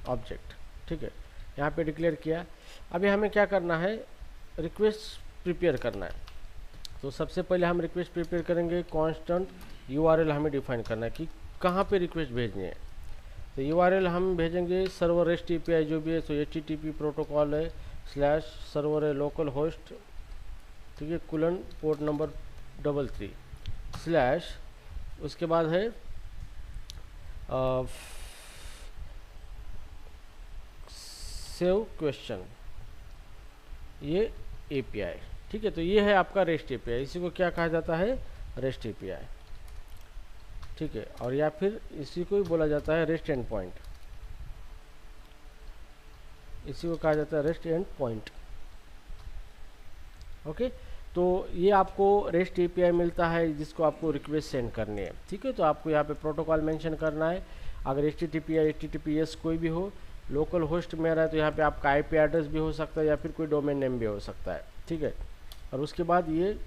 ऑब्जेक्ट। ठीक है, यहाँ पे डिक्लेयर किया। अभी हमें क्या करना है, रिक्वेस्ट प्रिपेयर करना है। तो सबसे पहले हम रिक्वेस्ट प्रिपेयर करेंगे, कांस्टेंट URL हमें डिफाइन करना है कि कहाँ पे रिक्वेस्ट भेजनी है। तो URL हम भेजेंगे सर्वर रेस्ट API जो भी है, तो HTTP प्रोटोकॉल है / सर्वर है लोकल होस्ट, ठीक है, कुलन पोर्ट नंबर 33 / उसके बाद है सेव क्वेश्चन, ये API। ठीक है, तो ये है आपका रेस्ट API, इसी को क्या कहा जाता है, रेस्ट API। ठीक है, और या फिर इसी को ही बोला जाता है रेस्ट एंड पॉइंट, इसी को कहा जाता है रेस्ट एंड पॉइंट। ओके, तो ये आपको रेस्ट API मिलता है जिसको आपको रिक्वेस्ट सेंड करनी है। ठीक है, तो आपको यहाँ पे प्रोटोकॉल मेंशन करना है, अगर HTTP या HTTPS कोई भी हो, लोकल होस्ट में रहा है तो यहाँ पे आपका IP एड्रेस भी हो सकता है या फिर कोई डोमेन नेम भी हो सकता है। ठीक है, और उसके बाद ये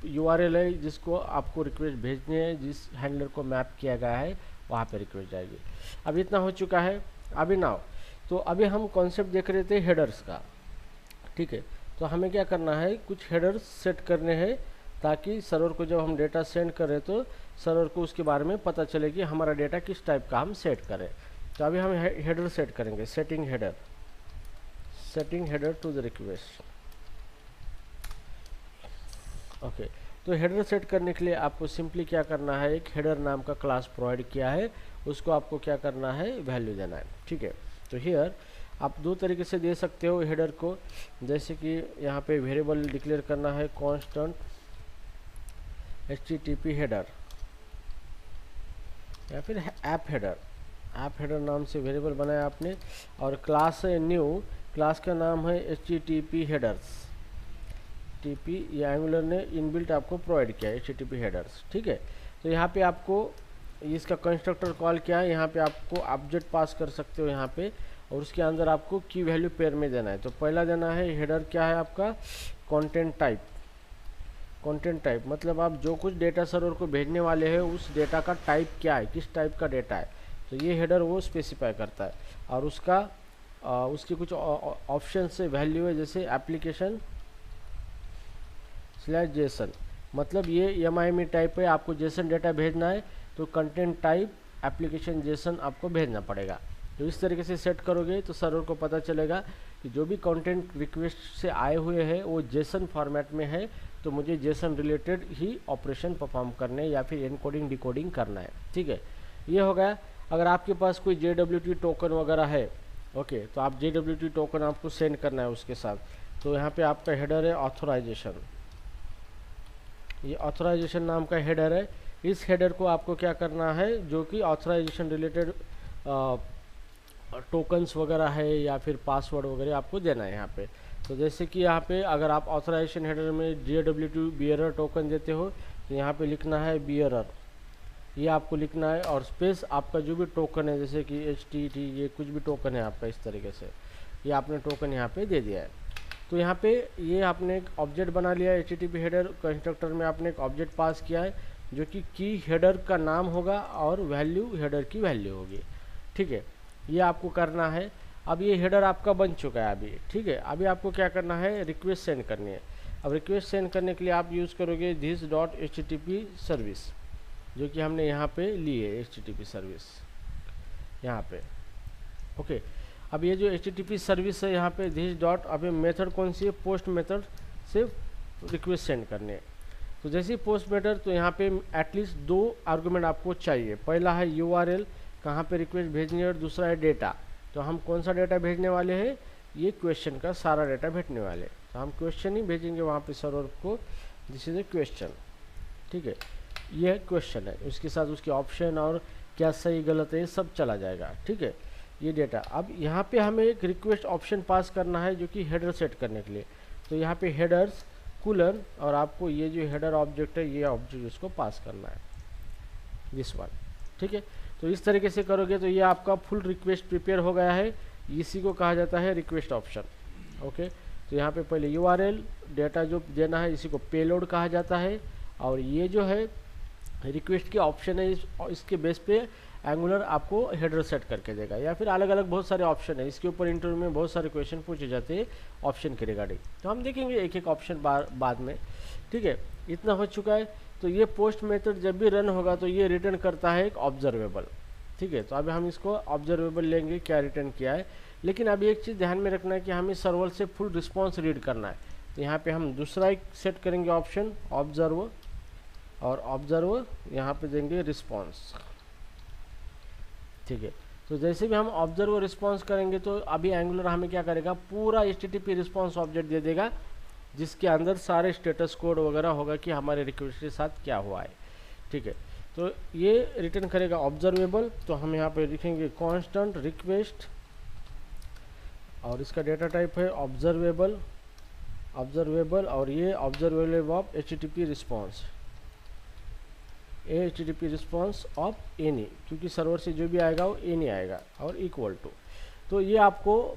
URL है जिसको आपको रिक्वेस्ट भेजनी है, जिस हैंडलर को मैप किया गया है वहाँ पे रिक्वेस्ट जाएगी। अब इतना हो चुका है। अभी नाउ तो अभी हम कॉन्सेप्ट देख रहे थे हेडर्स का। ठीक है, तो हमें क्या करना है, कुछ हेडर्स सेट करने हैं ताकि सर्वर को जब हम डेटा सेंड करें तो सर्वर को उसके बारे में पता चले कि हमारा डेटा किस टाइप का हम सेट करें। तो अभी हम हेडर सेट करेंगे, setting header to the request. Okay, तो हेडर सेट करने के लिए आपको सिंपली क्या करना है, एक हेडर नाम का क्लास प्रोवाइड किया है, उसको आपको क्या करना है, वैल्यू देना है। ठीक है, तो हियर आप 2 तरीके से दे सकते हो हेडर को, जैसे कि यहाँ पे वेरिएबल डिक्लेयर करना है कांस्टेंट HTTP हेडर, या फिर ऐप हेडर नाम से वेरिएबल बनाया आपने, और क्लास है न्यू, क्लास का नाम है HTTP हेडर्स। HTTP या एंगुलर ने इनबिल्ट आपको प्रोवाइड किया है HTTP हेडर्स। ठीक है, तो यहाँ पे आपको इसका कंस्ट्रक्टर कॉल क्या है, यहाँ पे आपको ऑब्जेक्ट पास कर सकते हो यहाँ पे, और उसके अंदर आपको की वैल्यू पेयर में देना है। तो पहला देना है हेडर क्या है आपका, कंटेंट टाइप, मतलब आप जो कुछ डेटा सर्वर को भेजने वाले हैं उस डेटा का टाइप क्या है, किस टाइप का डेटा है। तो ये हेडर वो स्पेसिफाई करता है, और उसकी कुछ ऑप्शन से वैल्यू है, जैसे एप्लीकेशन स्लैश जेसन, मतलब ये MIME टाइप है, आपको जेसन डेटा भेजना है तो कंटेंट टाइप एप्लीकेशन जेसन आपको भेजना पड़ेगा। तो इस तरीके से सेट करोगे तो सर्वर को पता चलेगा कि जो भी कंटेंट रिक्वेस्ट से आए हुए हैं वो जेसन फॉर्मेट में है, तो मुझे जेसन रिलेटेड ही ऑपरेशन परफॉर्म करने या फिर एनकोडिंग डिकोडिंग करना है। ठीक है, ये हो गया। अगर आपके पास कोई JWT टोकन वगैरह है, ओके, तो आप JWT टोकन आपको सेंड करना है उसके साथ। तो यहाँ पे आपका हेडर है ऑथराइजेशन, ये ऑथराइजेशन नाम का हेडर है। इस हेडर को आपको क्या करना है, जो कि ऑथराइजेशन रिलेटेड टोकन्स वगैरह है या फिर पासवर्ड वगैरह आपको देना है यहाँ पे। तो जैसे कि यहाँ पे अगर आप ऑथराइजेशन हेडर में JWT बियरर टोकन देते हो तो यहाँ पे लिखना है बियरर, ये आपको लिखना है, और स्पेस आपका जो भी टोकन है, जैसे कि HTT, ये कुछ भी टोकन है आपका, इस तरीके से ये आपने टोकन यहाँ पे दे दिया है। तो यहाँ पे ये आपने एक ऑब्जेक्ट बना लिया है, HTTP हेडर कंस्ट्रक्टर में आपने एक ऑब्जेक्ट पास किया है जो कि की हेडर का नाम होगा और वैल्यू हेडर की वैल्यू होगी। ठीक है, ये आपको करना है। अब ये हेडर आपका बन चुका है अभी। ठीक है, अभी आपको क्या करना है, रिक्वेस्ट सेंड करनी है। अब रिक्वेस्ट सेंड करने के लिए आप यूज़ करोगे this.http सर्विस, जो कि हमने यहाँ पे ली है HTTP सर्विस यहाँ पे। ओके, अब ये जो HTTP सर्विस है यहाँ पे this डॉट, अभी मेथड कौन सी है, पोस्ट मेथड से रिक्वेस्ट सेंड करनी है। तो जैसे ही पोस्ट मेथड, तो यहाँ पे एटलीस्ट 2 आर्गूमेंट आपको चाहिए। पहला है URL, कहाँ पे रिक्वेस्ट भेजनी है, और दूसरा है डेटा। तो हम कौन सा डेटा भेजने वाले हैं, ये क्वेश्चन का सारा डेटा भेजने वाले। तो हम क्वेश्चन ही भेजेंगे वहाँ पे सर्वर को, दिस इज ए क्वेश्चन। ठीक है, ये क्वेश्चन है, उसके साथ उसके ऑप्शन और क्या सही गलत है ये सब चला जाएगा। ठीक है, ये डेटा। अब यहाँ पे हमें एक रिक्वेस्ट ऑप्शन पास करना है जो कि हेडर सेट करने के लिए। तो यहाँ पे हेडर्स कूलर, और आपको ये जो हेडर ऑब्जेक्ट है, ये ऑब्जेक्ट इसको पास करना है, दिस वन। ठीक है, तो इस तरीके से करोगे तो ये आपका फुल रिक्वेस्ट प्रिपेयर हो गया है। इसी को कहा जाता है रिक्वेस्ट ऑप्शन। ओके, तो यहाँ पे पहले URL डेटा जो देना है, इसी को पेलोड कहा जाता है, और ये जो है रिक्वेस्ट के ऑप्शन है, इसके बेस पे एंगुलर आपको हेडर सेट करके देगा, या फिर अलग अलग बहुत सारे ऑप्शन है। इसके ऊपर इंटरव्यू में बहुत सारे क्वेश्चन पूछे जाते हैं ऑप्शन के रिगार्डिंग, तो हम देखेंगे एक एक ऑप्शन बाद में। ठीक है, इतना हो चुका है। तो ये पोस्ट मेथड जब भी रन होगा तो ये रिटर्न करता है एक ऑब्जर्वेबल। ठीक है, तो अभी हम इसको ऑब्जर्वेबल लेंगे, क्या रिटर्न किया है। लेकिन अभी एक चीज़ ध्यान में रखना है कि हमें सर्वर से फुल रिस्पॉन्स रीड करना है। तो यहाँ पे हम दूसरा एक सेट करेंगे ऑप्शन, ऑब्जर्व, और ऑब्जर्व यहाँ पे देंगे रिस्पॉन्स। ठीक है, तो जैसे भी हम ऑब्जर्व रिस्पॉन्स करेंगे तो अभी एंगुलर हमें क्या करेगा, पूरा HTTP रिस्पॉन्स ऑब्जेक्ट दे देगा, जिसके अंदर सारे स्टेटस कोड वगैरह होगा कि हमारे रिक्वेस्ट के साथ क्या हुआ है। ठीक है, तो ये रिटर्न करेगा ऑब्जर्वेबल। तो हम यहाँ पे लिखेंगे कांस्टेंट रिक्वेस्ट, और इसका डेटा टाइप है ऑब्जर्वेबल, और ये observable of HTTP response, HTTP response of any, क्योंकि सर्वर से जो भी आएगा वो एनी आएगा, और इक्वल टू। तो ये आपको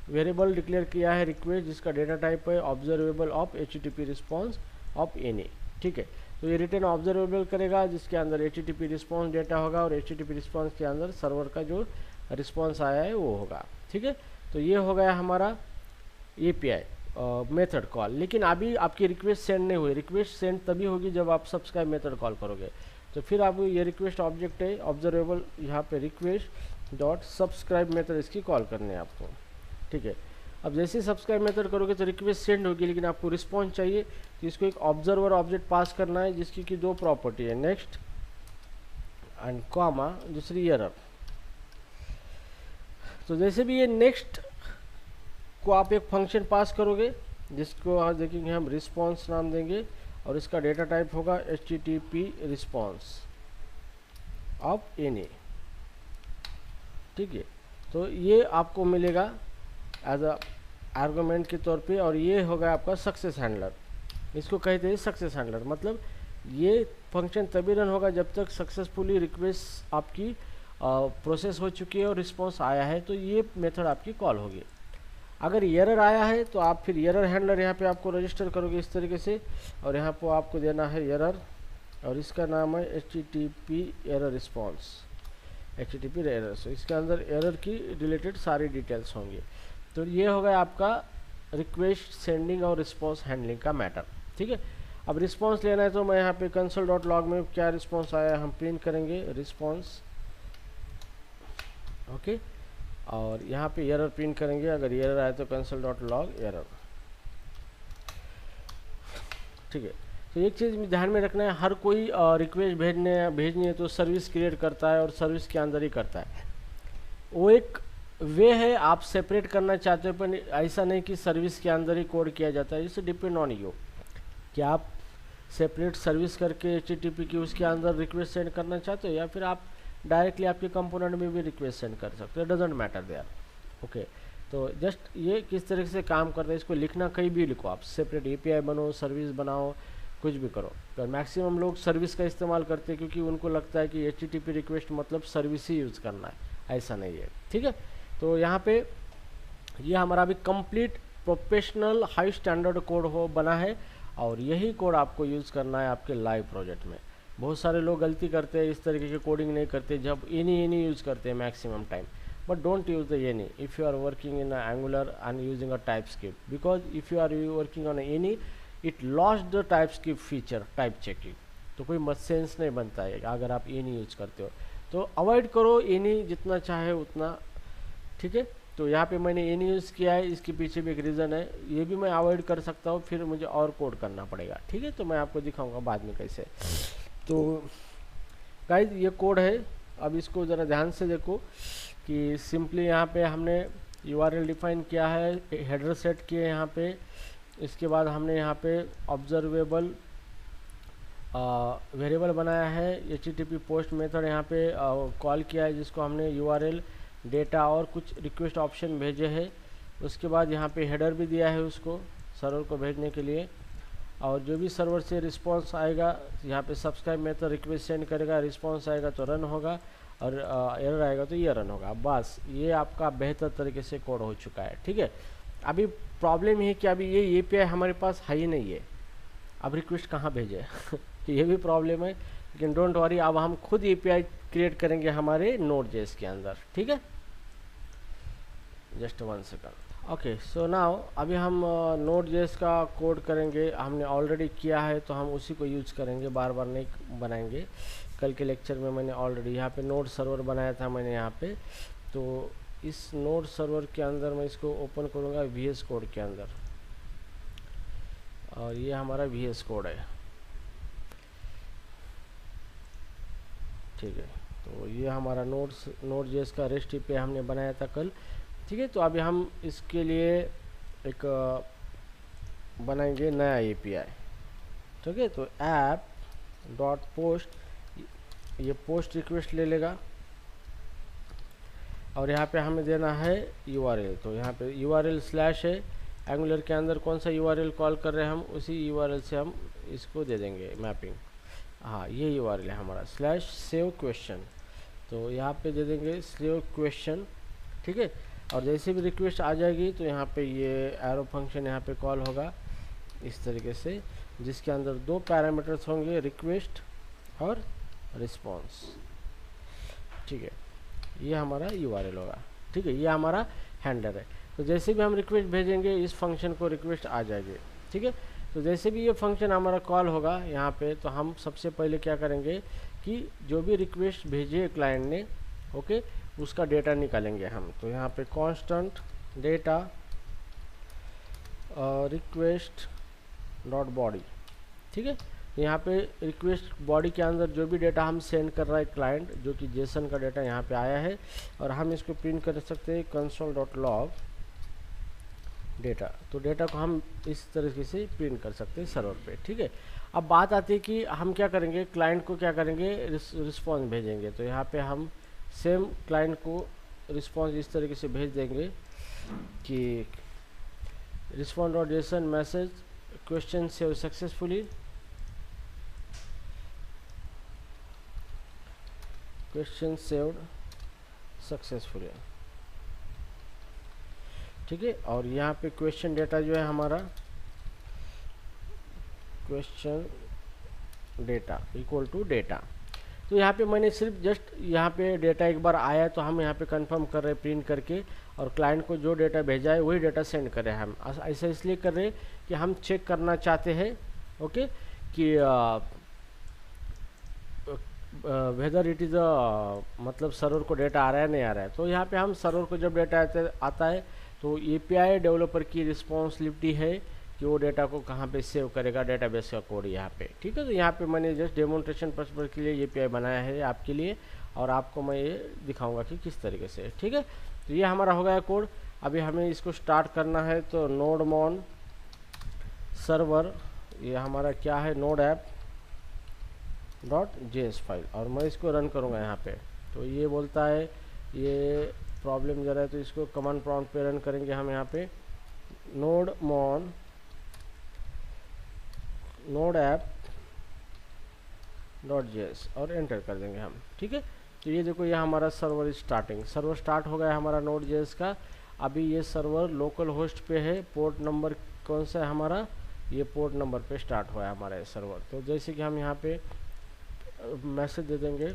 वेरिएबल डिक्लेयर किया है रिक्वेस्ट, जिसका डेटा टाइप है observable of HTTP response of any. ठीक है, तो ये रिटर्न ऑब्जर्वेबल करेगा, जिसके अंदर HTTP रिस्पॉन्स डेटा होगा, और HTTP रिस्पॉन्स के अंदर सर्वर का जो रिस्पॉन्स आया है वो होगा। ठीक है, तो ये हो गया हमारा API मेथड कॉल। लेकिन अभी आपकी रिक्वेस्ट सेंड नहीं हुई, रिक्वेस्ट सेंड तभी होगी जब आप सब्सक्राइब मेथड कॉल करोगे। तो फिर आप ये रिक्वेस्ट ऑब्जेक्ट है ऑब्जर्वेबल, यहाँ पे रिक्वेस्ट डॉट सब्सक्राइब मेथड इसकी कॉल करनी है आपको। ठीक है, अब जैसे ही सब्सक्राइब मेथड करोगे तो रिक्वेस्ट सेंड होगी, लेकिन आपको रिस्पॉन्स चाहिए, तो इसको एक ऑब्जर्वर ऑब्जेक्ट पास करना है, जिसकी की 2 प्रॉपर्टी है, नेक्स्ट एंड कॉमा, दूसरी एरर। तो जैसे भी ये नेक्स्ट को आप एक फंक्शन पास करोगे, जिसको आज देखेंगे हम रिस्पॉन्स नाम देंगे, और इसका डेटा टाइप होगा HTTP रिस्पॉन्स ऑफ एनी। ठीक है, तो ये आपको मिलेगा एज अ आर्गुमेंट के तौर पे, और ये होगा आपका सक्सेस हैंडलर। इसको कहते हैं सक्सेस हैंडलर, मतलब ये फंक्शन तभी रन होगा जब तक सक्सेसफुली रिक्वेस्ट आपकी प्रोसेस हो चुकी है और रिस्पॉन्स आया है, तो ये मेथड आपकी कॉल होगी। अगर एरर आया है तो आप फिर एरर हैंडलर यहाँ पे आपको रजिस्टर करोगे इस तरीके से, और यहाँ पर आपको देना है एरर, और इसका नाम है HTTP error response. HTTP error. So इसके अंदर एरर की रिलेटेड सारी डिटेल्स होंगी। तो ये हो गया आपका रिक्वेस्ट सेंडिंग और रिस्पॉन्स हैंडलिंग का मैटर, ठीक है। अब रिस्पॉन्स लेना है तो मैं यहाँ पे console.log में क्या रिस्पॉन्स आया हम प्रिंट करेंगे रिस्पॉन्स, ओके। और यहाँ पे एरर प्रिंट करेंगे, अगर एरर आए तो console.log एरर, ठीक है। तो एक चीज़ ध्यान में रखना है, हर कोई रिक्वेस्ट भेजनी है तो सर्विस क्रिएट करता है और सर्विस के अंदर ही करता है। वो एक वे है, आप सेपरेट करना चाहते हो पर ऐसा नहीं कि सर्विस के अंदर ही कोड किया जाता है। इसे डिपेंड ऑन यू कि आप सेपरेट सर्विस करके HTTP की उसके अंदर रिक्वेस्ट सेंड करना चाहते हो या फिर आप डायरेक्टली आपके कंपोनेंट में भी रिक्वेस्ट सेंड कर सकते हो, डजेंट मैटर देयर, ओके। तो जस्ट ये किस तरह से काम करता है इसको लिखना, कहीं भी लिखो आप, सेपरेट API बनो, सर्विस बनाओ, कुछ भी करो। पर मैक्सिमम लोग सर्विस का इस्तेमाल करते हैं क्योंकि उनको लगता है कि HTTP रिक्वेस्ट मतलब सर्विस ही यूज़ करना है, ऐसा नहीं है, ठीक है। तो यहाँ पे ये हमारा अभी complete professional high standard code बना है और यही कोड आपको यूज़ करना है आपके लाइव प्रोजेक्ट में। बहुत सारे लोग गलती करते हैं, इस तरीके की कोडिंग नहीं करते, जब एनी यूज़ करते हैं maximum time, but don't use the any if you are working in Angular and using a TypeScript, because if you are working on any it lost the TypeScript feature type checking, तो कोई मत sense नहीं बनता है अगर आप any use करते हो। तो अवॉइड करो any जितना चाहे उतना, ठीक है। तो यहाँ पे मैंने any यूज़ किया है, इसके पीछे भी एक रीज़न है, ये भी मैं अवॉइड कर सकता हूँ, फिर मुझे और कोड करना पड़ेगा, ठीक है। तो मैं आपको दिखाऊंगा बाद में कैसे। तो गाइस ये कोड है, अब इसको ज़रा ध्यान से देखो कि सिंपली यहाँ पे हमने URL डिफाइन किया है, हेडर सेट किए यहाँ पे, इसके बाद हमने यहाँ पे ऑब्जर्वेबल वेरिएबल बनाया है, HTTP पोस्ट मेथड यहाँ पे कॉल किया है जिसको हमने URL डेटा और कुछ रिक्वेस्ट ऑप्शन भेजे हैं। उसके बाद यहाँ पे हेडर भी दिया है उसको सर्वर को भेजने के लिए, और जो भी सर्वर से रिस्पांस आएगा यहाँ पे सब्सक्राइब मेथड रिक्वेस्ट सेंड करेगा, रिस्पांस आएगा तो रन होगा और एरर आएगा तो ये रन होगा। बस ये आपका बेहतर तरीके से कोड हो चुका है, ठीक है। अभी प्रॉब्लम ये है कि अभी ये API हमारे पास है ही नहीं है, अब रिक्वेस्ट कहाँ भेजे ये भी प्रॉब्लम है, लेकिन डोंट वरी, अब हम खुद API क्रिएट करेंगे हमारे Node.js के अंदर, ठीक है। Just 1 second, okay. So now अभी हम Node.js का कोड करेंगे, हमने ऑलरेडी किया है तो हम उसी को यूज करेंगे, बार बार नहीं बनाएंगे। कल के लेक्चर में मैंने ऑलरेडी यहाँ पे नोड सर्वर बनाया था मैंने यहाँ पे, तो इस नोड सर्वर के अंदर मैं इसको ओपन करूँगा VS कोड के अंदर, और ये हमारा VS कोड है, ठीक है। तो ये हमारा Node.js का REST API हमने बनाया था कल, ठीक है। तो अभी हम इसके लिए एक बनाएंगे नया API, ठीक है। तो app.post, ये पोस्ट रिक्वेस्ट ले लेगा और यहाँ पे हमें देना है URL। तो यहाँ पे URL स्लैश है, एंगुलर के अंदर कौन सा URL कॉल कर रहे हैं हम उसी URL से हम इसको दे देंगे मैपिंग। हाँ ये URL है हमारा स्लैश सेव क्वेश्चन, तो यहाँ पे दे देंगे सेव क्वेश्चन, ठीक है। और जैसे भी रिक्वेस्ट आ जाएगी तो यहाँ पे ये एरो फंक्शन यहाँ पे कॉल होगा इस तरीके से, जिसके अंदर 2 पैरामीटर्स होंगे, रिक्वेस्ट और रिस्पॉन्स, ठीक है। ये हमारा URL होगा, ठीक है। ये हमारा हैंडलर है। तो जैसे भी हम रिक्वेस्ट भेजेंगे इस फंक्शन को रिक्वेस्ट आ जाएगी, ठीक है। तो जैसे भी ये फंक्शन हमारा कॉल होगा यहाँ पे, तो हम सबसे पहले क्या करेंगे कि जो भी रिक्वेस्ट भेजे क्लाइंट ने, ओके, उसका डेटा निकालेंगे हम। तो यहाँ पे constant data request dot body, ठीक है। यहाँ पे रिक्वेस्ट बॉडी के अंदर जो भी डेटा हम सेंड कर रहा है क्लाइंट, जो कि जेसन का डेटा यहाँ पे आया है, और हम इसको प्रिंट कर सकते हैं console.log डेटा। तो डेटा को हम इस तरीके से प्रिंट कर सकते हैं सर्वर पे, ठीक है। अब बात आती है कि हम क्या करेंगे, क्लाइंट को क्या करेंगे, रिस्पॉन्स भेजेंगे। तो यहाँ पे हम सेम क्लाइंट को रिस्पॉन्स इस तरीके से भेज देंगे कि respond.json message question save successfully, question saved successfully, ठीक है। और यहाँ पे क्वेश्चन डेटा जो है हमारा question data equal to data, तो यहाँ पे मैंने सिर्फ जस्ट यहाँ पे डेटा एक बार आया तो हम यहाँ पे कंफर्म कर रहे हैं प्रिंट करके, और क्लाइंट को जो डेटा भेजा है वही डेटा सेंड कर रहे हैं हम। ऐसा इसलिए कर रहे हैं कि हम चेक करना चाहते हैं ओके कि वेदर इट इज़ मतलब सर्वर को डेटा आ रहा है नहीं आ रहा है। तो यहाँ पे हम सर्वर को जब डेटा आता है तो एपीआई डेवलपर की रिस्पॉन्सिबिलिटी है कि वो डेटा को कहाँ पे सेव करेगा, डेटाबेस का कोड यहाँ पे। ठीक है, तो यहाँ पे मैंने जस्ट डेमोन्स्ट्रेशन पर्पस के लिए एपीआई बनाया है आपके लिए, और आपको मैं ये दिखाऊंगा कि किस तरीके से। ठीक है, तो ये हमारा हो गया कोड। अभी हमें इसको स्टार्ट करना है, तो नोडमॉन सर्वर, ये हमारा क्या है, नोड ऐप .js फाइल, और मैं इसको रन करूँगा यहाँ पे। तो ये बोलता है ये प्रॉब्लम ज़रा है, तो इसको कमांड प्रॉम्प्ट पे रन करेंगे हम यहाँ पे नोडमॉन नोड ऐप .js और एंटर कर देंगे हम। ठीक है, तो ये देखो ये हमारा सर्वर स्टार्टिंग, सर्वर स्टार्ट हो गया हमारा Node.js का। अभी ये सर्वर लोकल होस्ट पे है, पोर्ट नंबर कौन सा है हमारा, ये पोर्ट नंबर पे स्टार्ट हुआ है हमारा ये सर्वर। तो जैसे कि हम यहाँ पे मैसेज दे देंगे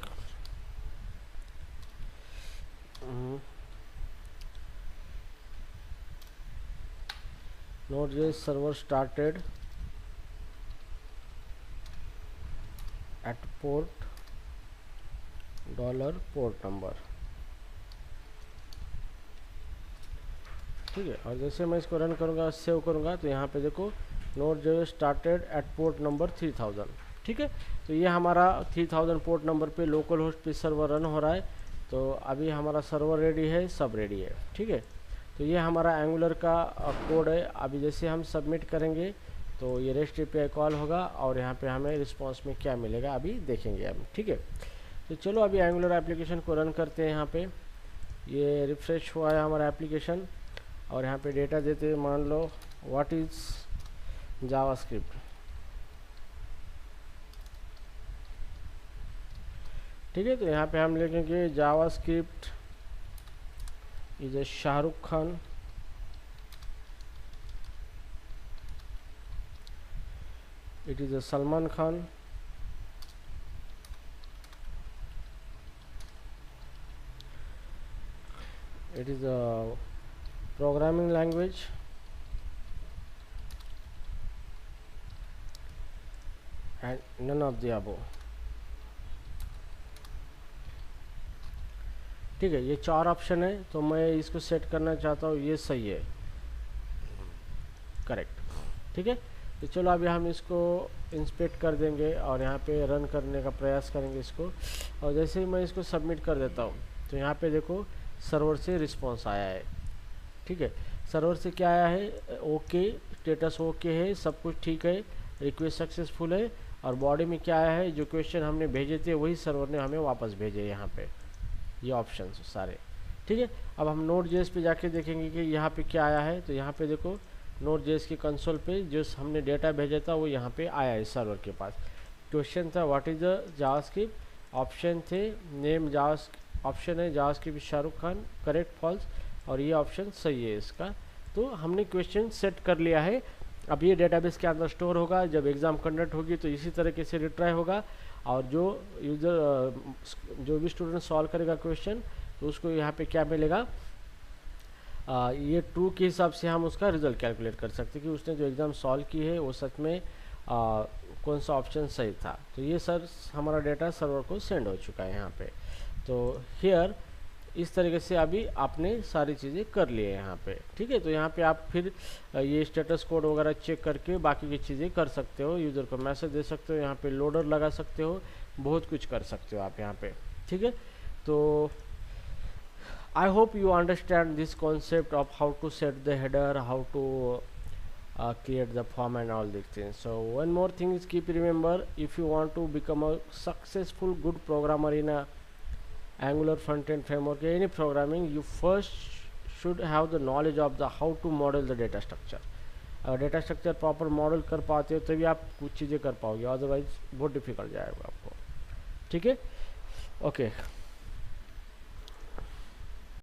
Node.js server started at port $port number. ठीक है, और जैसे मैं इसको रन करूँगा, सेव करूँगा, तो यहाँ पे देखो Node.js started at port number 3000। ठीक है, तो ये हमारा 3000 पोर्ट नंबर पे लोकल होस्ट पे सर्वर रन हो रहा है। तो अभी हमारा सर्वर रेडी है, सब रेडी है। ठीक है, तो ये हमारा एंगुलर का कोड है। अभी जैसे हम सबमिट करेंगे तो ये रेस्ट एपीआई कॉल होगा, और यहाँ पे हमें रिस्पांस में क्या मिलेगा अभी देखेंगे हम। ठीक है, तो चलो अभी एंगुलर एप्लीकेशन को रन करते हैं। यहाँ पे ये रिफ्रेश हुआ है हमारा एप्लीकेशन, और यहाँ पे डेटा देते हैं, मान लो व्हाट इज़ जावास्क्रिप्ट। ठीक है, तो यहाँ पे हम लिखेंगे JavaScript is a Shahrukh Khan, it is a Salman Khan, it is a programming language, and none of the above। ठीक है, ये 4 ऑप्शन है, तो मैं इसको सेट करना चाहता हूँ, ये सही है, करेक्ट। ठीक है, तो चलो अभी हम इसको इंस्पेक्ट कर देंगे और यहाँ पे रन करने का प्रयास करेंगे इसको। और जैसे ही मैं इसको सबमिट कर देता हूँ तो यहाँ पे देखो सर्वर से रिस्पांस आया है। ठीक है, सर्वर से क्या आया है, ओके, स्टेटस ओके है, सब कुछ ठीक है, रिक्वेस्ट सक्सेसफुल है, और बॉडी में क्या आया है, जो क्वेश्चन हमने भेजे थे वही सर्वर ने हमें वापस भेजे यहाँ पे, ये ऑप्शन सारे। ठीक है, अब हम Node.js पे जाके देखेंगे कि यहाँ पे क्या आया है। तो यहाँ पे देखो Node.js की कंसोल पे जो हमने डेटा भेजा था वो यहाँ पे आया है सर्वर के पास। क्वेश्चन था what is the JavaScript, option थे नेम ऑप्शन है JavaScript Shahrukh Khan, correct false, और ये ऑप्शन सही है इसका। तो हमने क्वेश्चन सेट कर लिया है। अब ये डेटाबेस के अंदर स्टोर होगा, जब एग्ज़ाम कंडक्ट होगी तो इसी तरीके से रिट्राई होगा, और जो यूज़र जो भी स्टूडेंट सॉल्व करेगा क्वेश्चन तो उसको यहाँ पे क्या मिलेगा, ये ट्रू के हिसाब से हम उसका रिजल्ट कैलकुलेट कर सकते हैं कि उसने जो एग्ज़ाम सॉल्व की है वो सच में कौन सा ऑप्शन सही था। तो ये सर हमारा डेटा सर्वर को सेंड हो चुका है यहाँ पे। तो हियर इस तरीके से अभी आपने सारी चीज़ें कर ली है यहाँ पे। ठीक है, तो यहाँ पे आप फिर ये स्टेटस कोड वगैरह चेक करके बाकी की चीज़ें कर सकते हो, यूज़र को मैसेज दे सकते हो, यहाँ पे लोडर लगा सकते हो, बहुत कुछ कर सकते हो आप यहाँ पे। ठीक है, तो I hope you understand this concept of how to set the header, how to create the form and all these things. So one more thing is keep remember, if you want to become a successful good programmer in a Angular front-end framework, any programming, you first should have the knowledge of the how to model the data structure. अगर data structure proper model कर पाते हो तभी आप कुछ चीज़ें कर पाओगे, अदरवाइज बहुत डिफिकल्ट जाएगा आपको। ठीक है, ओके।